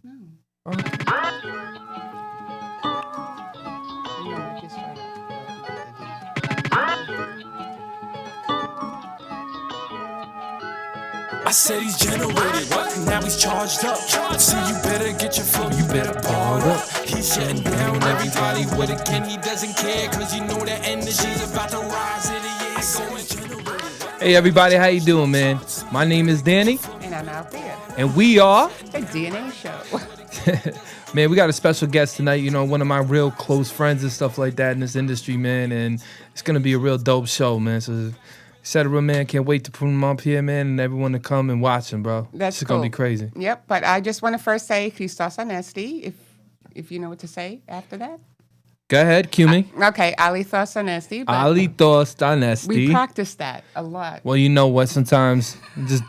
No. Okay. No, I just tried to. I said he's generated, what? Now he's charged up. So you better get your flow, you better bar up. He's shutting down everybody with a kin. He doesn't care, cause you know that energy's about to rise in the air. Going generated. Hey everybody, how you doing, man? My name is Danny, And I'm out there. and we are. A DNA show. Man, we got a special guest tonight, you know, one of my real close friends and stuff like that in this industry, man, and it's gonna be a real dope show, man. So Etcetera, man, can't wait to put him up here, man, and everyone to come and watch him, bro. That's It's cool. gonna be crazy. Yep, but I just want to first say Christos Anesti, if you know what to say after that. Go ahead, cue me. Okay, Alithos Anesti. but Alitos We Dynasty. practiced that a lot. Well, you know what? Sometimes just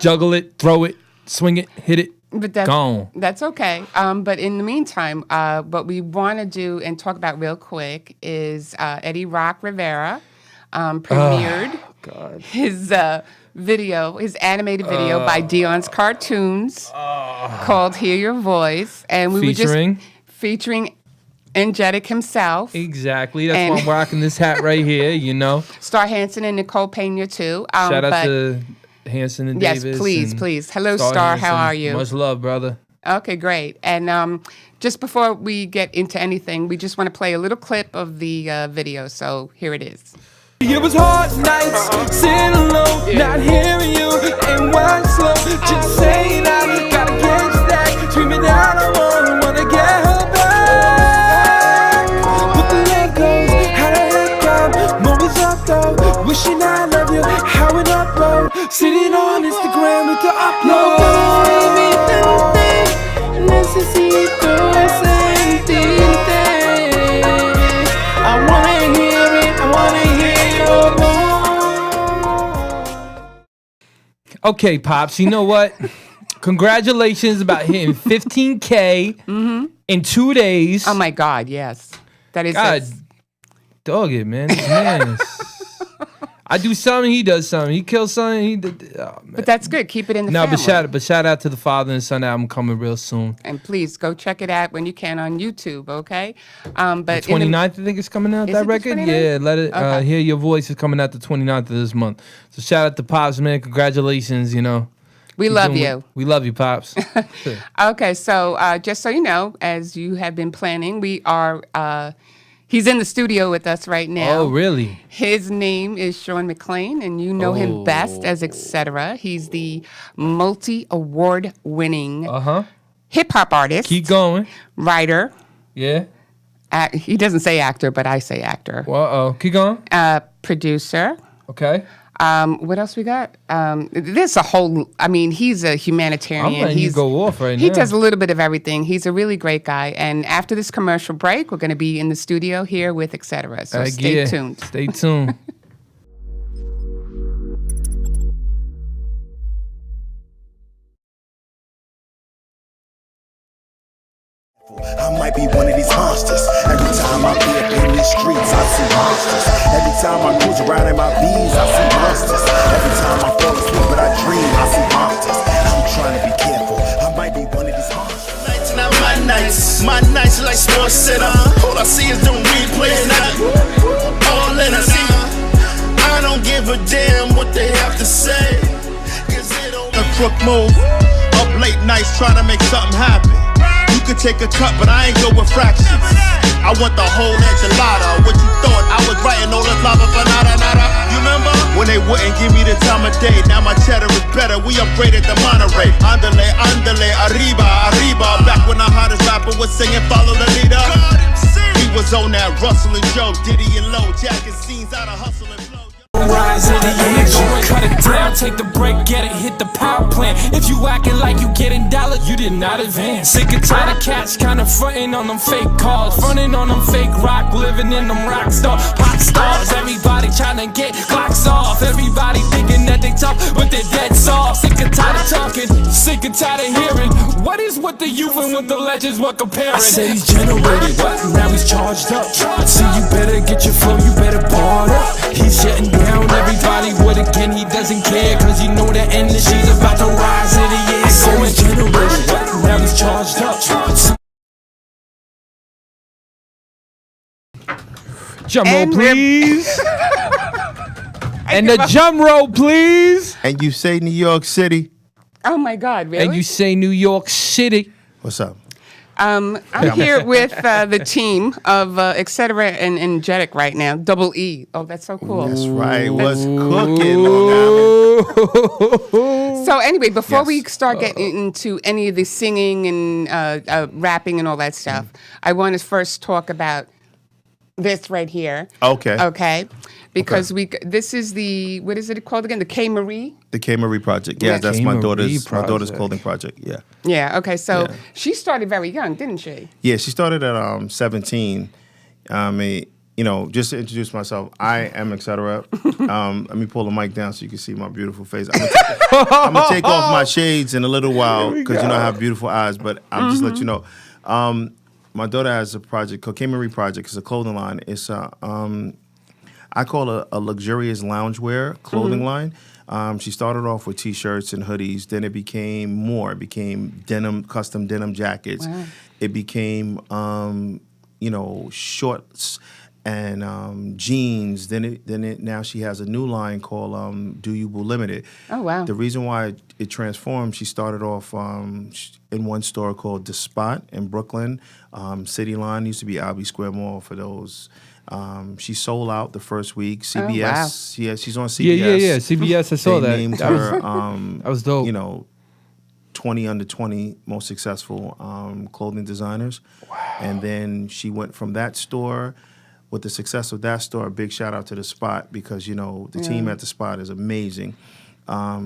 juggle it, throw it, swing it, hit it. But that's, Gone. that's okay. But in the meantime, what we want to do and talk about real quick is Eddie Rock Rivera premiered God. his video, his animated video by Dion's Cartoons called Hear Your Voice. And we Featuring? were just featuring Angelic himself, Exactly. That's And- why I'm rocking this hat right here, you know. Star Hansen and Nicole Pena too. Shout out but to Hanson and yes, Davis. please, and please. Hello, Star. How Hanson. are you? Much love, brother. Okay, great. And just before we get into anything, we just want to play a little clip of the video. So here it is. It was hard nights, sitting alone, not hearing you, and one slow, just saying I gotta get you back, screaming out, I wanna get her back. But the leg goes, how the heck come, moments up though, wishing I love you, how it upload, sitting on Instagram with the upload. Necesito ese sentirte. I wanna hear it, I wanna hear your voice. Okay, Pops, you know what? Congratulations about hitting 15K in 2 days. Oh my God, yes. That is God, dog it, man. This man is- I do something, he does something. He kills something, he did. Oh, man. but that's good. Keep it in the No, family. but shout out to the Father and Son album coming real soon. And please go check it out when you can on YouTube, okay? But The in 29th, I think it's coming out, Is that it the record. 29th? Yeah, let it Okay. Hear Your Voice is coming out the 29th of this month. So shout out to Pops, man. Congratulations, you know. we Keep love doing you. what- We love you, Pops. Okay, so just so you know, as you have been planning, we are. He's in the studio with us right now. Oh, really? His name is Shawn McClain, and you know him best as Etcetera. He's the multi-award winning Uh-huh. hip hop artist, Keep going. writer. Yeah. He doesn't say actor, but I say actor. Uh-oh. Keep going. Producer. Okay. What else we got? There's a whole. I mean, he's a humanitarian. I'm letting you go off right He now. does a little bit of everything. He's a really great guy. And after this commercial break, we're going to be in the studio here with Etcetera. So stay Yeah. tuned. Stay tuned. I might be one of these monsters. Every time I be up in these streets, I see monsters. Every time I cruise around in my V's, I see monsters. Every time I fall asleep but I dream, I see monsters. I'm trying to be careful. I might be one of these monsters. Nights, not my nights like Sports Center. All I see is them replays now. All that I see, I don't give a damn what they have to say. Cause it don't. A crook move, up late nights trying to make something happen. You could take a cut, but I ain't go with fractions. I want the whole enchilada. What you thought? I was writing all this lava for nada nada. You remember? When they wouldn't give me the time of day. Now my cheddar is better. We upgraded the Monterey. Andale, andale, arriba, arriba. Back when the hottest rapper was singing Follow the Leader. He was on that Russell and Joe, Diddy and Low. Jacking scenes out of Hustle and Flow. Rise in the energy, cut it down, take the break, get it, hit the power plant. If you acting like you getting dollars, you did not advance. Sick and tired of cats kinda frontin' on them fake cars, frontin' on them fake rock, living in them rock star pop stars. Everybody tryna get clocks off, everybody thinking that they tough, but they're dead soft. Sick and tired of talking, sick and tired of hearing. What is with the youth and with the legends, what comparing? I said he's generated, what? Now he's charged up. So you better get your flow, you better bar up. He's shutting down everybody with a kin. He doesn't care, cause you know that energy's about to rise in the air. Going generated, what? Now he's charged Drum roll, And we're- please. And the drum roll, please. And you say New York City. Oh my God, really? And you say New York City. What's up? I'm here with the team of Etcetera and Energetic right now. Double E. Oh, that's so cool. That's right. What's cooking, Long Island? So anyway, before Yes. we start getting into any of the singing and rapping and all that stuff, I want to first talk about this right here. Okay. Okay. Because this is the, what is it called again? The K. Marie? The K. Marie Project. Yeah, Yeah. that's K. my Marie daughter's Project. clothing project. Yeah. Yeah. Okay. So Yeah. she started very young, didn't she? Yeah, she started at 17. Just to introduce myself, I am Etcetera. Let me pull the mic down so you can see my beautiful face. I'm gonna take off my shades in a little while because I have beautiful eyes. But I'll just let you know. My daughter has a project called K. Marie Project. It's a clothing line. It's I call it a luxurious loungewear clothing line. She started off with T-shirts and hoodies. Then it became more. It became denim, custom denim jackets. Wow. It became, shorts and jeans. Now she has a new line called Do You Boo Limited. Oh, wow. The reason why it transformed, she started off in one store called The Spot in Brooklyn. City Line used to be Albee Square Mall for those. She sold out the first week. CBS, yeah, she's on CBS. Yeah. CBS, I saw They that. named That was- her, that was dope. 20 under 20 most successful clothing designers. Wow. And then she went from that store. With the success of that store, a big shout out to The Spot because, the team at The Spot is amazing.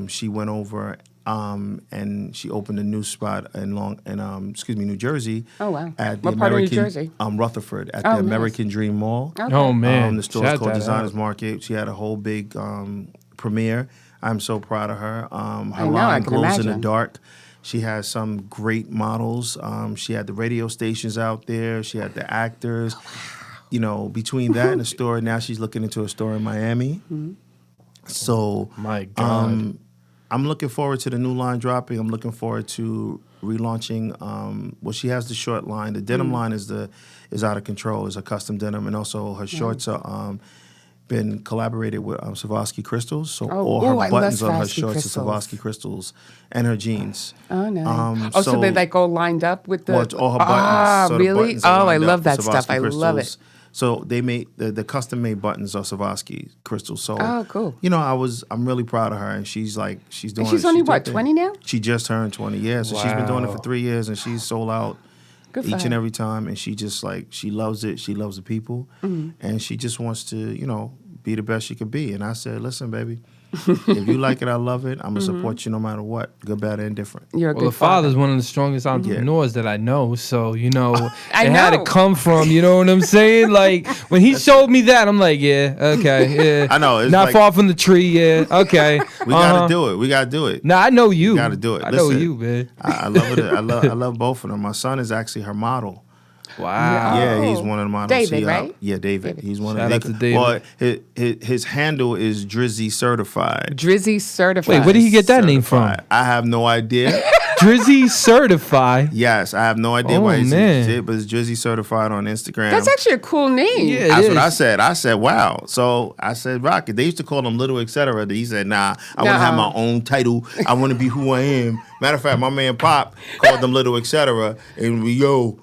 She went over and she opened a new spot in New Jersey. Oh, wow. At the What part of New American, Jersey? Rutherford, at Oh, the nice. American Dream Mall. Okay. Oh, man. The store's Shout called that Designers out. Market. She had a whole big premiere. I'm so proud of her. Her I know, I line can glows in the imagine. dark. She has some great models. She had the radio stations out there. She had the actors. Between that and the store, now she's looking into a store in Miami. Mm-hmm. So, My God. I'm looking forward to the new line dropping. I'm looking forward to relaunching. She has the short line. The denim line is out of control. It's a custom denim, and also her shorts are been collaborated with Swarovski crystals. So all her I love buttons on her Swarovski shorts crystals. are Swarovski crystals, and her jeans. Oh, nice. So so they like all lined up with the. Well, it's all her buttons. Ah, So the really? buttons are Oh, I lined love up that with stuff. I Swarovski love it. crystals. So they made the custom made buttons are Swarovski crystals. So Oh, cool. I'm really proud of her, and she's doing. she's only, she what, took 20 now? She just turned 20. Yeah, so she's been doing it for Wow. 3 years, and she's sold out Good for each her. and every time, and she just she loves it. She loves the people, Mm-hmm. and she just wants to be the best she could be. And I said, listen, baby. If you like it, I love it. I'm gonna support you no matter what, good, bad, or indifferent. You're a Well, good the father's one of the strongest entrepreneurs that I know. So, I it had to know. come from, you know what I'm saying? Like, when he showed me that, I'm like, yeah, okay, yeah. I know, it's Not like- far from the tree, yeah, okay. We gotta do it. We gotta do it. Nah, I know you. Gotta do it. I know Listen, you, man. I love it. I love both of them. My son is actually her model. Wow. Yeah, he's one of the models. David, right? Yeah, David. He's one Shout of out to David. Well, his handle is Drizzy Certified. Drizzy certified. Wait, where did he get that name from? Certified. I have no idea. Drizzy Certified. Yes, I have no idea Oh, why he's man. it, but it's Drizzy Certified on Instagram. That's actually a cool name. Yeah, it That's what is. I said. I said, wow. So I said, Rocket. They used to call him Little Etcetera. He said, nah, I want to have my own title. I want to be who I am. Matter of fact, my man Pop called them Little Etcetera. And we, yo,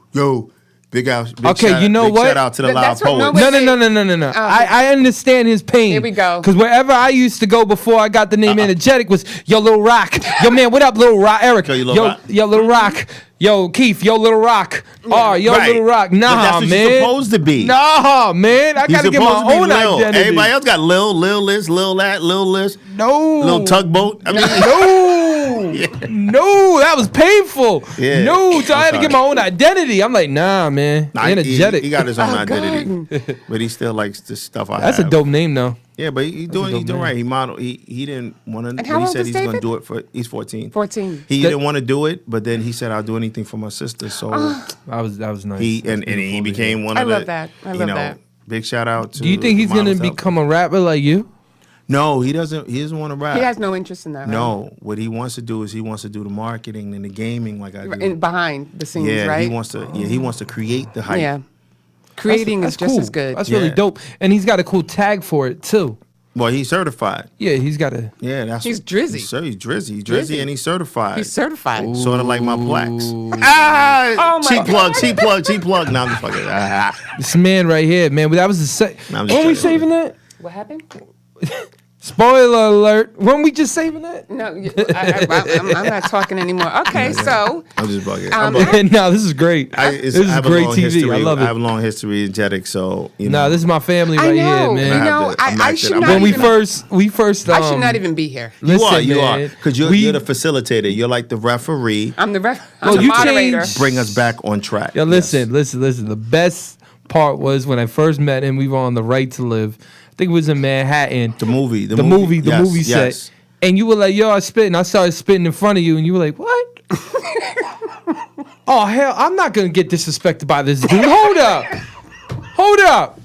big out. Big Okay, shout, you know big what? Shout out to the Loud That's what- Poet. Wait, No. I understand his pain. Here we go. Because wherever I used to go before I got the name Energetic was, yo, Lil Rock. Yo, man, what up, Lil Rock? Eric. Yo, you Lil Rock? Yo, Lil Rock. Yo, Keith. Yo, Lil Rock. Oh, yo, Right. Lil Rock. But Nah, that's what man. you're supposed to be. Nah, man. I You're got to get supposed my to be own Lil. identity. Everybody else got Lil this, Lil that, Lil this. No. Little tugboat. I mean, No, that was painful. Yeah. No, so I had to I'm get my own identity. I'm like, nah, man. Nah, Energetic. He got his own Oh, identity, but he still likes the stuff I That's a have. dope name, though. Yeah, but he's doing dope right. He modeled. He didn't want to. And But how he old said is he's going to David? do it for. He's 14. 14. He didn't want to do it, but then he said, "I'll do anything for my sister." So That was nice. he That's and he beautiful to became hear. one I of love the. that. I you love know, that. Big shout out to. Do you think he's the gonna models out become a rapper like you? No, he doesn't. He doesn't want to rap. He has no interest in that. Right? No, what he wants to do is he wants to do the marketing and the gaming like I do. In behind the scenes, yeah, right? he wants to. Yeah, he wants to create the hype. Yeah. Creating is just cool. as good. That's really Yeah. dope. And he's got a cool tag for it too. Well, he's certified. Yeah, he's got a. Yeah, that's He's Drizzy. He's Drizzy. He's Drizzy. Drizzy, and he's certified. He's certified. Sort of like my Plex. Oh my cheap plug, God. cheap plug, cheap plug. Now I'm just fucking. This man right here, man. That was the No, I'm Weren't just we joking. saving that? What happened? Spoiler alert. Weren't we just saving that? No, I'm not talking anymore. Okay, so I'm just bugging. No, this is great. This is have a great long TV. history. I love I have it. a long history in Jetic, so you know. Nah, this is my family I right know, here, you man. know, I'm I acting. should I'm not When we even. first, I should not even be here. listen, you are, man. because you're the facilitator. You're like the referee. I'm the Well, the you moderator. changed- Bring us back on track. Yo, Yes. listen. The best part was when I first met him. We were on The Right to Live. I think it was in Manhattan. The movie. The movie set. Yes. And you were like, yo, I spit. And I started spitting in front of you. And you were like, what? Oh, hell, I'm not going to get disrespected by this dude. Hold up.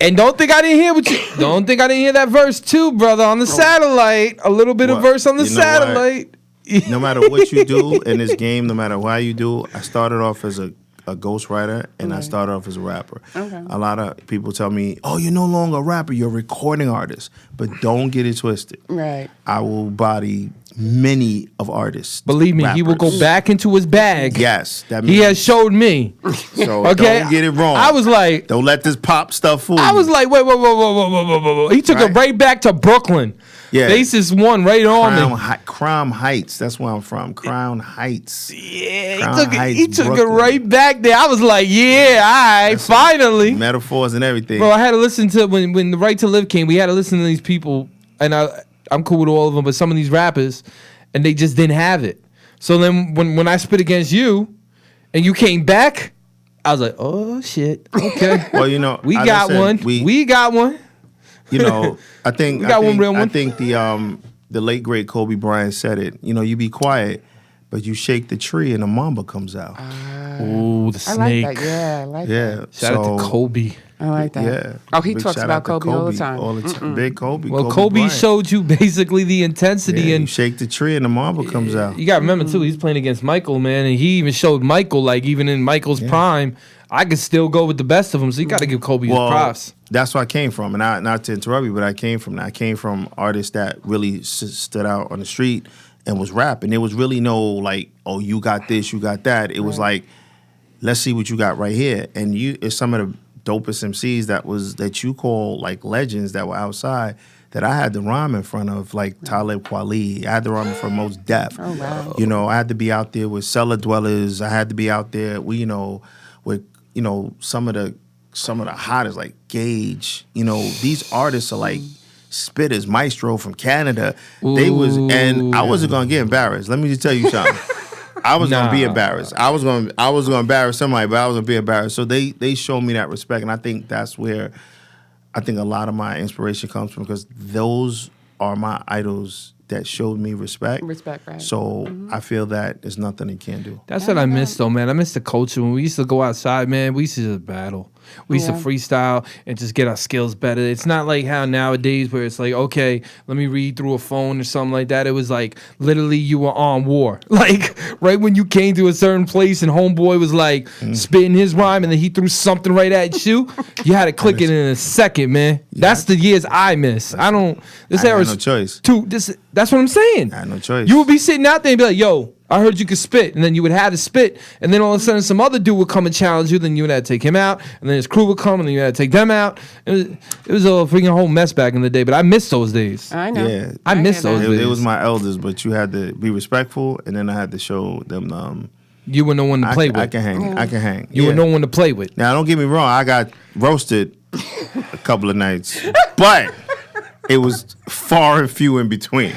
And don't think I didn't hear don't think I didn't hear that verse too, brother, on the satellite. A little bit of What? verse on the You know what? satellite. No matter what you do in this game, no matter how you do, I started off as a ghostwriter and I started off as a rapper. Okay. A lot of people tell me, oh, you're no longer a rapper, you're a recording artist. But don't get it twisted. Right. I will body many of artists. Believe me, he will go rappers. back into his bag. Yes. That He has showed me. So Okay. don't get it wrong. I was like, Don't let this pop stuff fool I you. was like, whoa. He took it Right. right back to Brooklyn. Yeah. Basis one right on me. Crown Heights. That's where I'm from. Crown Heights. Yeah, Crown he Heights, took it Brooklyn. right back there. I was like, yeah, all right, finally. Metaphors and everything. Bro, I had to listen to when The Right to Live came. We had to listen to these people, and I'm cool with all of them, but some of these rappers, and they just didn't have it. So then when I spit against you, and you came back, I was like, oh shit, okay. Well, you know, we as I got said, one. We got one. You know, I think We got one real one. I think the late great Kobe Bryant said it. You know, you be quiet, but you shake the tree and a mamba comes out. Ooh, the I snake. like that. Yeah, I like Yeah. that. Shout out to Kobe. I like that. Yeah. Oh, he Big talks shout about out to Kobe all the time. All the time. Big Kobe. Well, Kobe Bryant. showed you basically the intensity, Yeah, you and shake the tree and the mamba comes out. you got to remember too, he's playing against Michael, man, and he even showed Michael, like even in Michael's prime, I could still go with the best of them. So you got to give Kobe his props. That's where I came from, and not to interrupt you, but I came from that. I came from artists that really stood out on the street and was rapping. There was really no like, oh, you got this, you got that. It was like, let's see what you got right here. And it's some of the dopest MCs that you call like legends that were outside that I had to rhyme in front of, like Talib Kweli. I had to rhyme in front of Most Def. Oh, wow. You know, I had to be out there with Cellar Dwellers. I had to be out there with, some of the hottest, like Gage. You know, these artists are like spitters, Maestro from Canada. And I wasn't gonna get embarrassed. Let me just tell you something. I was gonna be embarrassed. I was gonna embarrass somebody, but I was gonna be embarrassed. So they showed me that respect, and I think that's where I think a lot of my inspiration comes from, because those are my idols that showed me respect. Respect, right. So I feel that there's nothing they can't do. That's what I miss though, man. I miss the culture when we used to go outside, man. We used to just battle. We used to freestyle and just get our skills better. It's not like how nowadays where it's like, okay, let me read through a phone or something like that. It was like literally you were on war. Like right when you came to a certain place and homeboy was like spitting his rhyme and then he threw something right at you, you had to click it in a second, man. That's the years I miss. I don't. This I had era's no choice. That's what I'm saying. I had no choice. You would be sitting out there and be like, yo, I heard you could spit. And then you would have to spit. And then all of a sudden some other dude would come and challenge you. Then you would have to take him out. And then his crew would come and then you had to take them out. It was a freaking whole mess back in the day. But I miss those days. I know. Yeah. I miss hear those that. days. It was my elders, but you had to be respectful, and then I had to show them. You were no one to play with. I can hang. I can hang. You were no one to play with. Now, don't get me wrong. I got roasted a couple of nights, but it was far and few in between.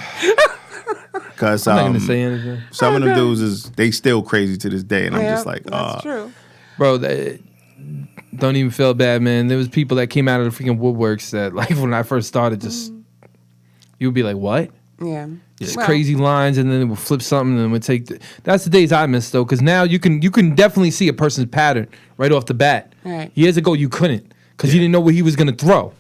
Because I'm not gonna say anything, some of them dudes they still crazy to this day, and I'm Yeah, just like, that's true. bro. Don't even feel bad, man. There was people that came out of the freaking woodworks that, like, when I first started, just you would be like, what? Yeah. Just Well, crazy lines, and then it would flip something, and it would take. That's the days I miss though, because now you can definitely see a person's pattern right off the bat. Right. Years ago, you couldn't, because you didn't know what he was gonna throw.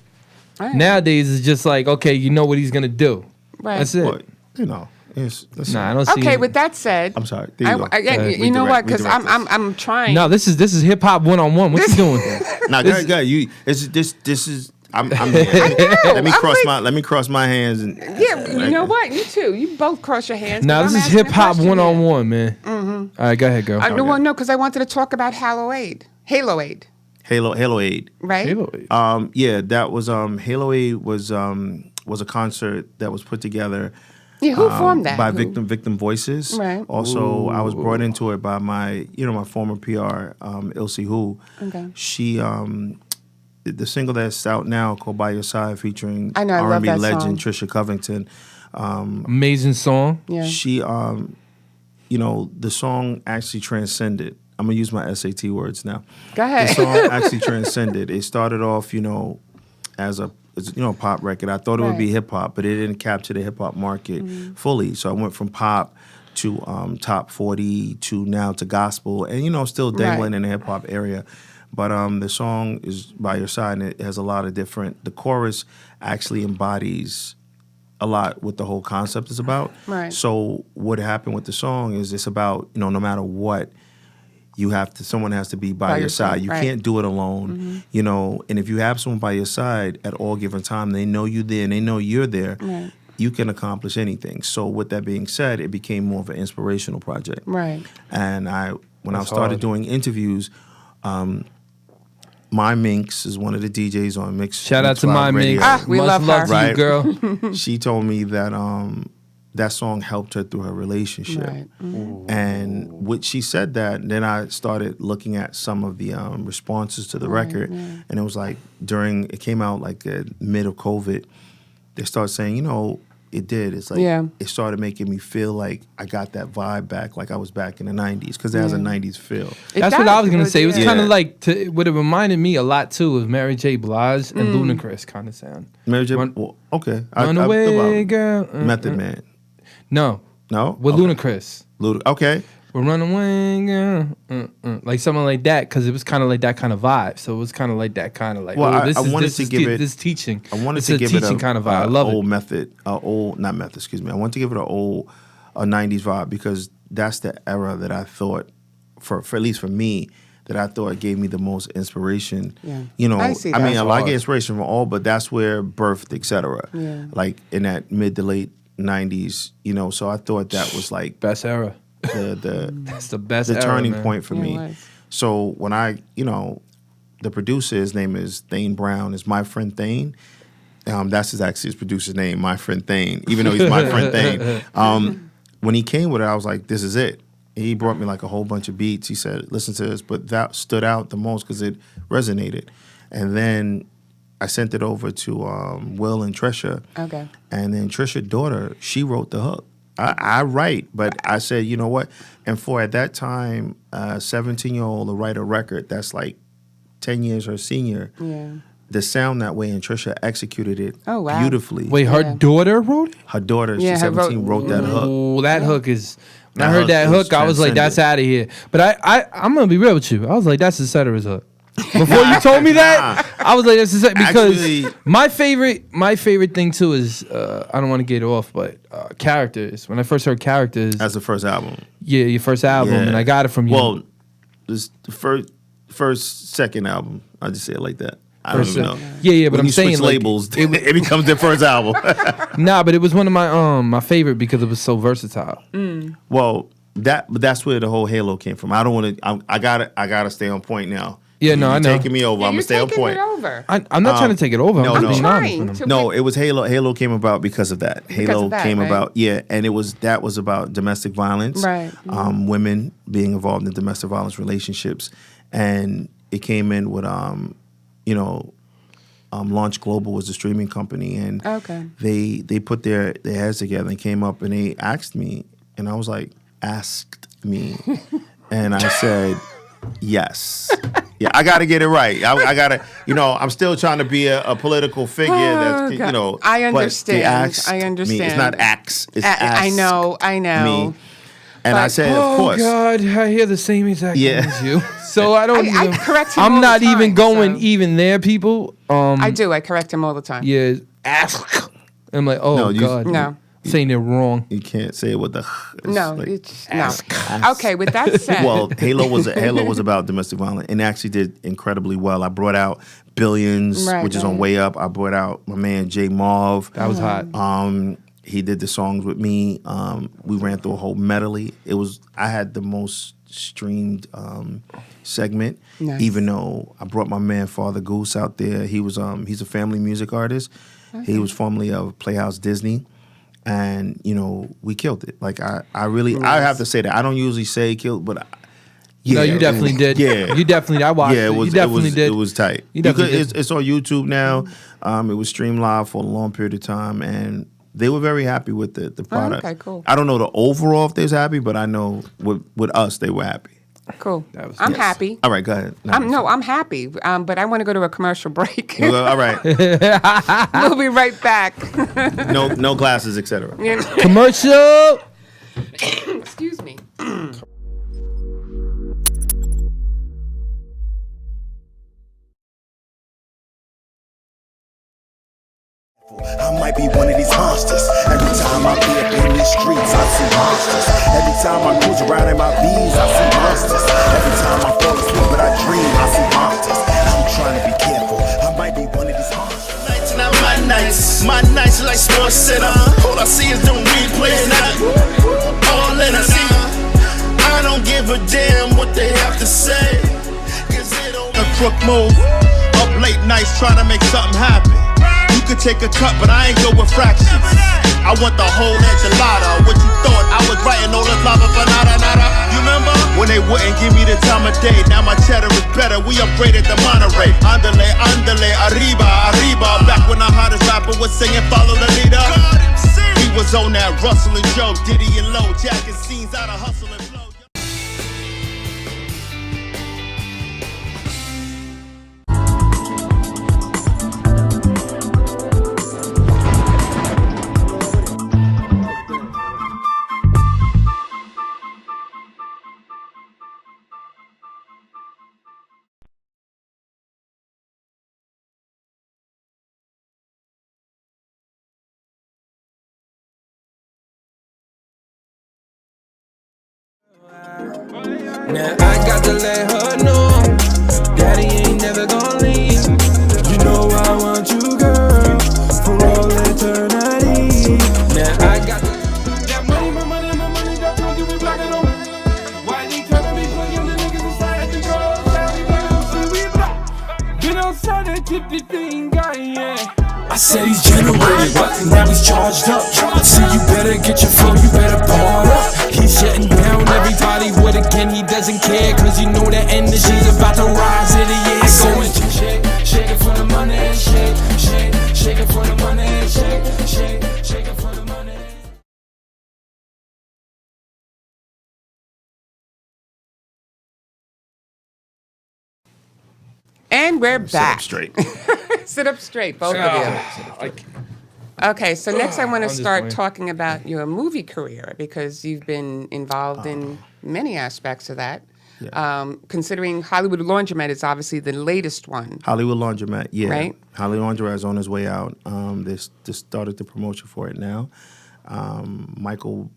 Right. Nowadays, it's just like, okay, you know what he's gonna do. Right. That's it. But, you know, Yes, let's Nah, I see. don't see. Okay, it. with that said, I'm sorry. There you go. you know what? Because Redirect this. I'm trying. No, this is hip hop 101. What you doing? Nah, go ahead. You. This is. I'm here. Let me cross my hands and. Yeah, you know what? You too. You both cross your hands. Now 'cause this I'm is asking a hip hop question here. 101, man. All right, go ahead, girl. No, well, no, because I wanted to talk about Halo Aid, Halo Aid. right? Halo. Yeah, that was Halo Aid was a concert that was put together. Yeah, who formed that? By Who? Victim Voices. Right. Also, I was brought into it by my former PR, Ilse Who. Okay. She the single that's out now called "By Your Side" featuring I know, I love R&B that legend song. Trisha Covington. Amazing song. Yeah. She the song actually transcended. I'm gonna use my SAT words now. Go ahead. The song actually transcended. It started off, as a pop record. I thought it would be Right. hip hop, but it didn't capture the hip hop market fully. So I went from pop to top 40 to now to gospel, and still dangling Right. in the hip hop area. But the song is "By Your Side," and it has a lot of different. The chorus actually embodies a lot what the whole concept is about. Right. So what happened with the song is it's about no matter what. Someone has to be by your side. You right. can't do it alone, and if you have someone by your side at all given time, they know you there and they know you're there, Right. you can accomplish anything. So with that being said, it became more of an inspirational project. Right. And when I That's started hard. doing interviews, My Minx is one of the DJs on Mix. Shout out to Live My Radio. Minx. Ah, we Much love her. to Right. you, girl. She told me that that song helped her through her relationship. Right. And what she said that, then I started looking at some of the responses to the record, and it was like it came out like mid of COVID. They started saying, it did. It's like it started making me feel like I got that vibe back, like I was back in the '90s, because it has a '90s feel. That's what I was gonna say. It was Yeah. kind of like what it reminded me a lot too of Mary J. Blige and Ludacris kind of sound. Mary J. Run- Okay, Run away, girl. Method Man. No, No, with okay. Ludacris. Okay. We're running away, girl. Like something like that, because it was kind of like that kind of vibe. So it was kind of like that kind of like. Well, this I is wanted this to is give te- it- this teaching. I wanted it's to a give teaching it kind of vibe. I love old it. method, not method. Excuse me. I want to give it a '90s vibe because that's the era that I thought, for at least for me, that I thought gave me the most inspiration. Yeah. I see that. I That's get inspiration from all, but that's where birthed Etcetera. Yeah. Like in that mid to late '90s, So I thought that was like Best era. the That's the best the era, turning man. point for Yeah, it me. was. So when the producer, his name is Thane Brown, is my friend Thane. That's actually his producer's name, my friend Thane, even though he's my friend Thane. When he came with it, I was like, this is it. He brought me like a whole bunch of beats. He said, listen to this, but that stood out the most because it resonated. And then I sent it over to Will and Trisha. Okay. And then Trisha's daughter, she wrote the hook. I write, but I said, you know what? And for at that time, a 17-year-old to write a record that's like 10 years her senior, Yeah. the sound that way, and Trisha executed it Oh, wow. beautifully. Wait, her Yeah. daughter wrote it? Her daughter, Yeah, she's her 17, wrote that hook. Oh, that hook is. When That I heard hook that is hook, I was like, "That's out of here." But I'm gonna be real with you. I was like, "That's Etcetera's hook." Before you told me that, I was like, "That's Etcetera," because Actually- my favorite thing too is I don't want to get off, but characters. When I first heard characters, That's the first album. yeah, your first album, Yeah. and I got it from you. Well, this the second album. I just say it like that. I don't even know. Yeah, but When I'm you saying switch like, labels, it becomes their first album. nah, but it was one of my favorite because it was so versatile. Well, that's where the whole Halo came from. I don't want to. I gotta stay on point now. Yeah, no, You're I know. taking me over. Yeah, I'm you're gonna stay on taking point. it over. I'm not trying to take it over. no, I'm no. just being honest Trying with to- him. No, it was Halo. Halo came about because of that. Halo of that, came right? about, and that was about domestic violence, Right. Women being involved in domestic violence relationships, and it came in with Launch Global was the streaming company, and Okay. they put their heads together and came up and they asked me, and I was like, asked me, and I said, yes. Yeah, I got to get it right. I got to, I'm still trying to be a political figure. Oh, That's, God. I but they understand. asked I me. It's understand. not ax. It's I asked know. me. And I But- said, Oh of course. God, I hear the same exact Yeah. thing as you. So I don't. I even, correct him all I'm the not even time, going so- even there, people. I do. I correct him all the time. Yeah. Ask. I'm like, oh No, you- God. No. saying it wrong. You can't say it with the. No, like- it's no. Okay, with that said, Well, Halo was about domestic violence and actually did incredibly well. I brought out Billions, Right, which is on right. Way Up. I brought out my man Jay Marv. That was hot. He did the songs with me. We ran through a whole medley. I had the most streamed segment, Nice. even though I brought my man Father Goose out there. He's a family music artist. He was formerly of Playhouse Disney. And, we killed it. Like, I have to say that. I don't usually say killed, but No, you definitely did. Yeah. You definitely, I watched Yeah, it. You definitely did. It was tight. You definitely did. It's on YouTube now. It was streamed live for a long period of time, and they were very happy with the product. okay, cool. I don't know the overall if they was happy, but I know with us they were happy. cool. was- I'm Yes. happy. All right, go ahead. I'm happy, but I want to go to a commercial break. All right. We'll be right back. No glasses, etc. Commercial. Excuse me. I might be one of these monsters. Every time I be up in these streets, I see monsters. Every time I cruise around in my V's, I see monsters. Every time I fall asleep but I dream, I see monsters. I'm trying to be careful. I might be one of these monsters. Nights not my nights like Sports Center. All I see is them replays now. All that I see, I don't give a damn what they have to say. Cause it don't. A crook move, up late nights trying to make something happen. You could take a cut, but I ain't go with fractions. I want the whole enchilada. What you thought? I was writing all this lava for nada nada. You remember when they wouldn't give me the time of day? Now my cheddar is better. We upgraded the Monterey. Andale, andale, arriba, arriba. Back when the hottest rapper was singing, follow the leader. He was on that Russell and Joe, Diddy and Low, jacking scenes out of Hustle and Flow. Now I got to let her know, Daddy ain't never gonna leave. You know I want you, girl, for all eternity. Now I got that money, that's gonna give me black and over. Why they tryna be playing the niggas inside the girls? We block. Been outside that tipsy thing, guy, yeah. I said he's generated, but now he's charged up. So you better get your flow, you better bar up. He's shutting down everybody with again, he doesn't care. Cause you know that energy's about to rise in the air. Going shake it for the money, shake it for the money, shake it for the money. And we're Sit back. up straight. Sit up straight, both of you. Okay, so next I want to just start playing. talking about your movie career because you've been involved in many aspects of that. Considering Hollywood Laundromat is obviously the latest one. Hollywood Laundromat, yeah. Right. Hollywood Laundromat is on his way out. They just started the promotion for it now. Michael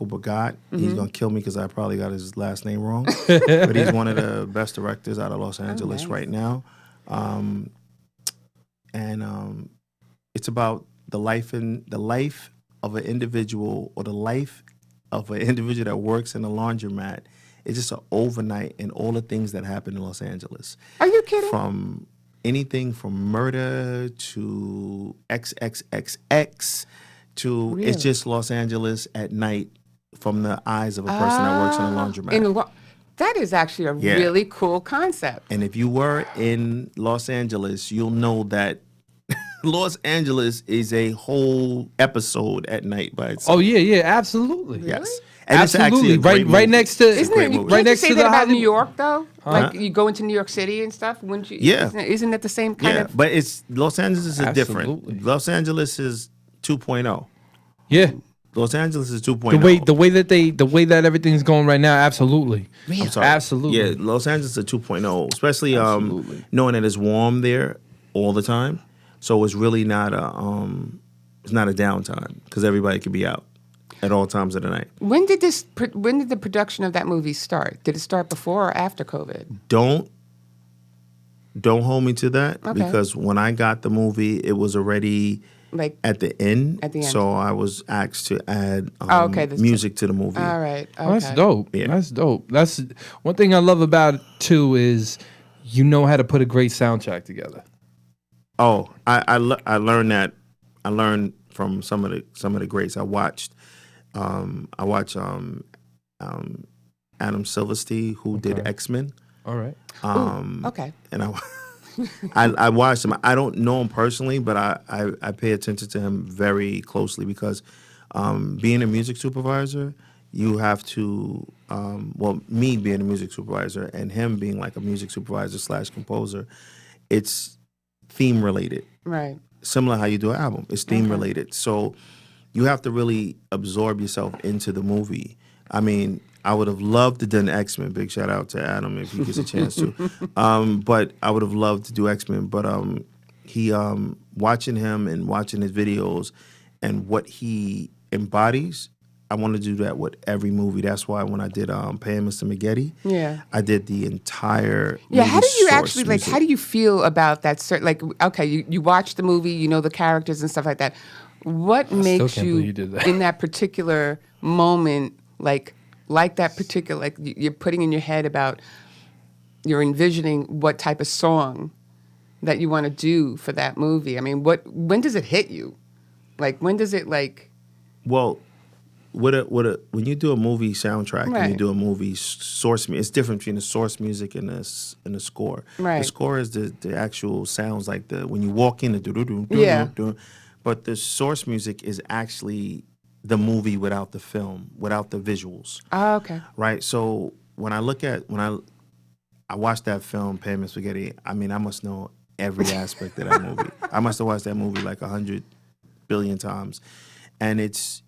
Bagat, he's gonna kill me because I probably got his last name wrong, but he's one of the best directors out of Los Angeles nice. right now. It's about the life of an individual, or the life of an individual that works in a laundromat. It's just an overnight and all the things that happen in Los Angeles. Are you kidding? From anything from murder to XXXX to Really? it's just Los Angeles at night from the eyes of a person that works in a laundromat. That is actually a Yeah. really cool concept. And if you were in Los Angeles, you'll know that Los Angeles is a whole episode at night by itself. Oh yeah, absolutely. Yes. And it's actually Absolutely. a great Right movie. next to Isn't it? movie. Can't right you next say to that the about New Hollywood. York though? Like you go into New York City and stuff. Wouldn't you? Yeah. Isn't it the same kind Yeah, of? but it's Los Angeles is different. Absolutely. Los Angeles is 2.0. Yeah. Los Angeles is 2.0. The way that everything's going right now, absolutely. I'm sorry. Absolutely. Yeah, Los Angeles is 2.0, especially Absolutely. knowing that it's warm there all the time. So it's really not It's not a downtime because everybody could be out at all times of the night. When did the production of that movie start? Did it start before or after COVID? Don't hold me to that Okay. because when I got the movie, it was already Like at the end. At the end. So I was asked to add this music to the movie. all right. Okay. Oh, that's dope. Yeah. That's dope. That's one thing I love about it too is you know how to put a great soundtrack together. Oh, I learned that. I learned from some of the greats. I watched Adam Silverstein, who did X-Men. All right. Okay. And I watched him. I don't know him personally, but I pay attention to him very closely because being a music supervisor, you have to me being a music supervisor and him being like a music supervisor / composer, it's theme related. Right. Similar how you do an album. It's theme related. So you have to really absorb yourself into the movie. I mean, I would have loved to done X-Men. Big shout out to Adam if he gets a chance to. But I would have loved to do X-Men. But he watching him and watching his videos and what he embodies, I want to do that with every movie. That's why when I did Paying Mr. Maggette, Yeah. I did the entire Yeah, movie how do you source actually music. how do you feel about that certain okay, you watch the movie, you know the characters and stuff like that. What makes can't you, believe you did that. in that particular moment like that particular you're putting in your head about you're envisioning what type of song that you want to do for that movie? I mean, when does it hit you? Like when does it Well, when you do a movie soundtrack and you Right. do a movie source music, it's different between the source music and the score. Right. The score is the actual sounds like when you walk in, the do-do-do, Yeah. do-do-do. But the source music is actually the movie without the film, without the visuals. Oh, okay. Right. So when I watched that film, Pam and Spaghetti, I mean, I must know every aspect of that movie. I must have watched that movie like 100 billion times. And it's,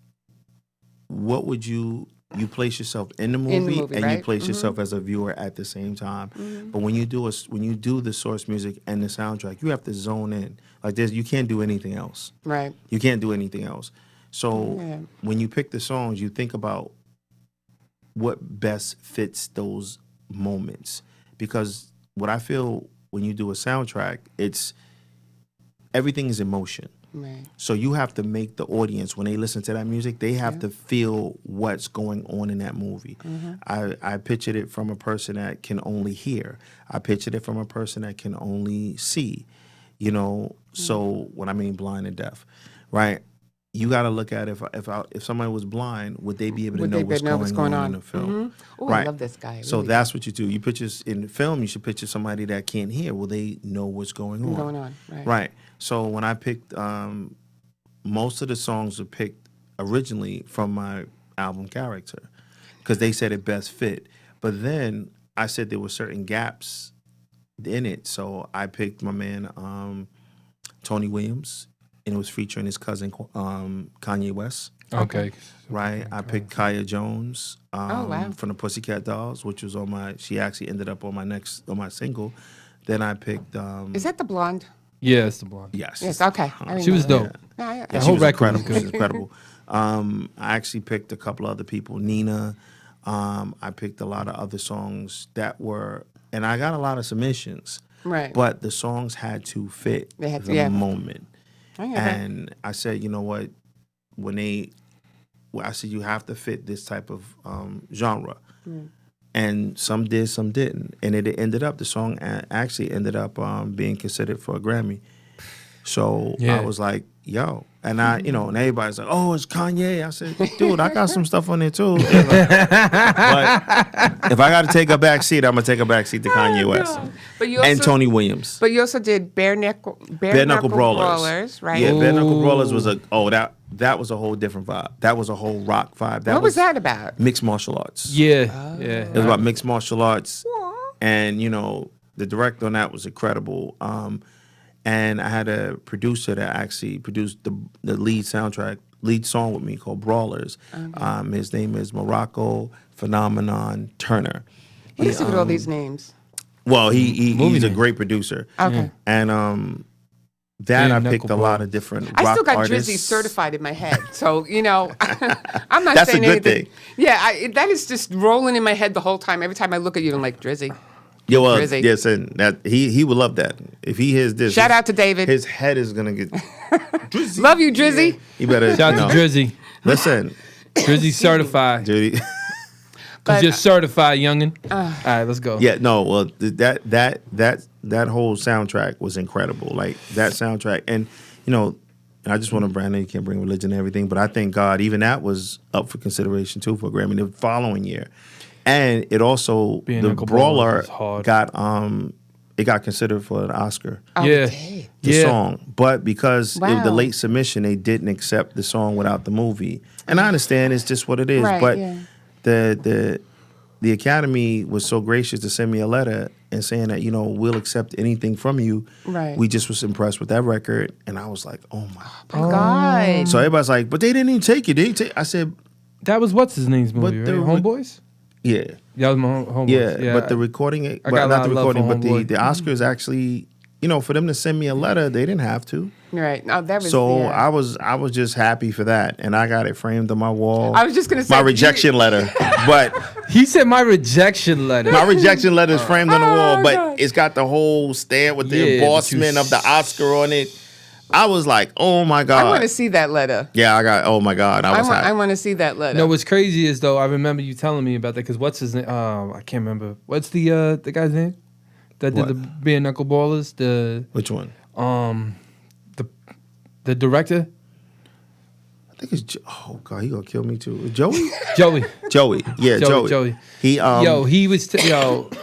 what would you place yourself in the movie, and you right? place yourself as a viewer at the same time. But when you do the source music and the soundtrack, you have to zone in. Like this, you can't do anything else. Right. You can't do anything else. So Yeah. when you pick the songs, you think about what best fits those moments. Because what I feel when you do a soundtrack, it's everything is emotion. Right. So you have to make the audience, when they listen to that music, they have to feel what's going on in that movie. I pictured it from a person that can only hear. I pictured it from a person that can only see. So when I mean blind and deaf, right? You got to look at if somebody was blind, would they be able to Would know they what's know what's going going on on? in the film? Oh, Right. I love this guy. So really. that's what you do. You picture in the film, you should picture somebody that can't hear. Will they know what's going on? Going on, right. Right. So when I picked, most of the songs were picked originally from my album Character because they said it best fit. But then I said there were certain gaps in it. So I picked my man Tony Williams, and it was featuring his cousin Kanye West. Okay. Right. I picked Kaya Jones wow. from the Pussycat Dolls, which was she actually ended up on my single. Then I picked Is that the blonde? Yeah, it's the blonde. yes. Yes. Okay. I She was remember. dope. Yeah, Yeah, The she whole was record was incredible. She was good. incredible. I actually picked a couple other people, Nina. I picked a lot of other songs that were, and I got a lot of submissions. Right. But the songs had to fit They had to- the yeah. moment. I get that. And I said, you know what? I said you have to fit this type of genre. And some did, some didn't. And the song actually ended up being considered for a Grammy. So Yeah. I was like, yo. And and everybody's like, oh, it's Kanye. I said, dude, I got some stuff on there too. But if I got to take a back seat, I'm going to take a back seat to Kanye West. But you also, And Tony Williams. But you also did bare knuckle brawlers, right? Yeah, Bare Knuckle Brawlers was that was a whole different vibe. That was a whole rock vibe. What was that about? Mixed martial arts. Yeah. It was about mixed martial arts. And, the director on that was incredible. And I had a producer that actually produced the lead song with me called Brawlers. His name is Morocco Phenomenon Turner. What is it with all these names? Well, he's a name. great producer. Okay. And that I Being picked a knuckleball. lot of different I rock still got artists. Drizzy certified in my head. So, I'm not That's a saying good anything. thing. Yeah, that is just rolling in my head the whole time. Every time I look at you, I'm like, Drizzy. Yeah, well, Drizzy. yes, and that he would love that if he hears this. Shout out to David. His head is gonna get. Drizzy. Love you, Drizzy. You better Shout out to Drizzy. Listen, Drizzy certified. Judy. But, Just certified, youngin. All right, let's go. Yeah, no, well, that whole soundtrack was incredible. Like that soundtrack, and I just want to brand. You can't bring religion and everything, but I thank God even that was up for consideration too for Grammy the following year, and it also Being the Uncle Brawler Brawler is hard. got considered for an Oscar. Yeah. dang. The song, but because it was the Wow. late submission, they didn't accept the song without the movie. And I understand it's just what it is, Right, but yeah. the Academy was so gracious to send me a letter and saying that we'll accept anything from you. Right. We just was impressed with that record, and I was like, oh my. God. So everybody's like, but they didn't even take it. I said, That was what's his name's movie, But right? the- Homeboys? yeah. Yeah, that was my homeboys. Yeah, but the recording, I got a not lot the of love recording, for but the Homeboy. Oscars actually, for them to send me a letter, they didn't have to. Right. No, that was So yeah. I was just happy for that, and I got it framed on my wall. I was just gonna say my rejection letter, but He said my rejection letter. my rejection letter is framed on the wall, but God. it's got the whole stamp with the Yeah, but you embossment of the Oscar on it. I was like, oh my I God. want to see that letter. Yeah, I got. Oh my God, I was I hot. want to see that letter. No, what's crazy is though I remember you telling me about that because what's his name? I can't remember. What's the guy's name that did What? the Being Knuckleballers? The Which one? the director I think it's. Oh God, he gonna kill me too. Joey. Joey. Joey. Yeah, Joey. Joey. He He was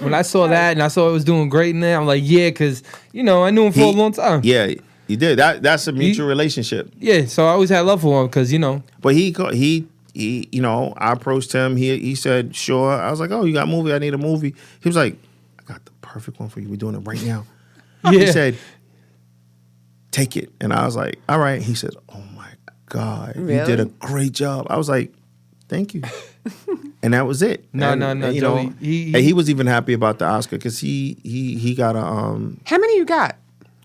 when I saw that and I saw it was doing great in there. I'm like, yeah, because I knew him for a long time. Yeah, you did. That's a mutual relationship. Yeah, so I always had love for him because But he I approached him. He said, sure. I was like, oh, you got a movie? I need a movie. He was like, I got the perfect one for you. We're doing it right now. He Yeah. said, take it. And I was like, all right. He said, oh my God, you did a Really? great job. I was like, thank you. And that was it. No, And, no, you Joey, know, he- and he was even happy about the Oscar because he got a How many you got?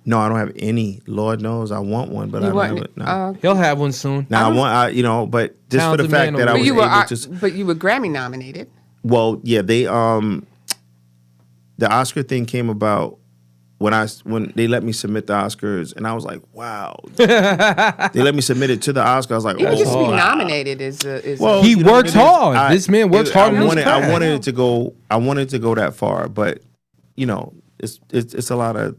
no, I don't have any. Lord knows I want one, but I You don't have want? it. No. he'll have one soon. Now I want but just for the Talented fact man that I over was there. able to. But you were Grammy nominated. Well, yeah, they the Oscar thing came about when they let me submit the Oscars, and I was like, wow. They let me submit it to the Oscar. I was like, Even oh, just to be wow. nominated is Well, He you know what works it is? hard. This man works hard in his I craft. wanted it to go. I wanted it to go that far, but it's a lot of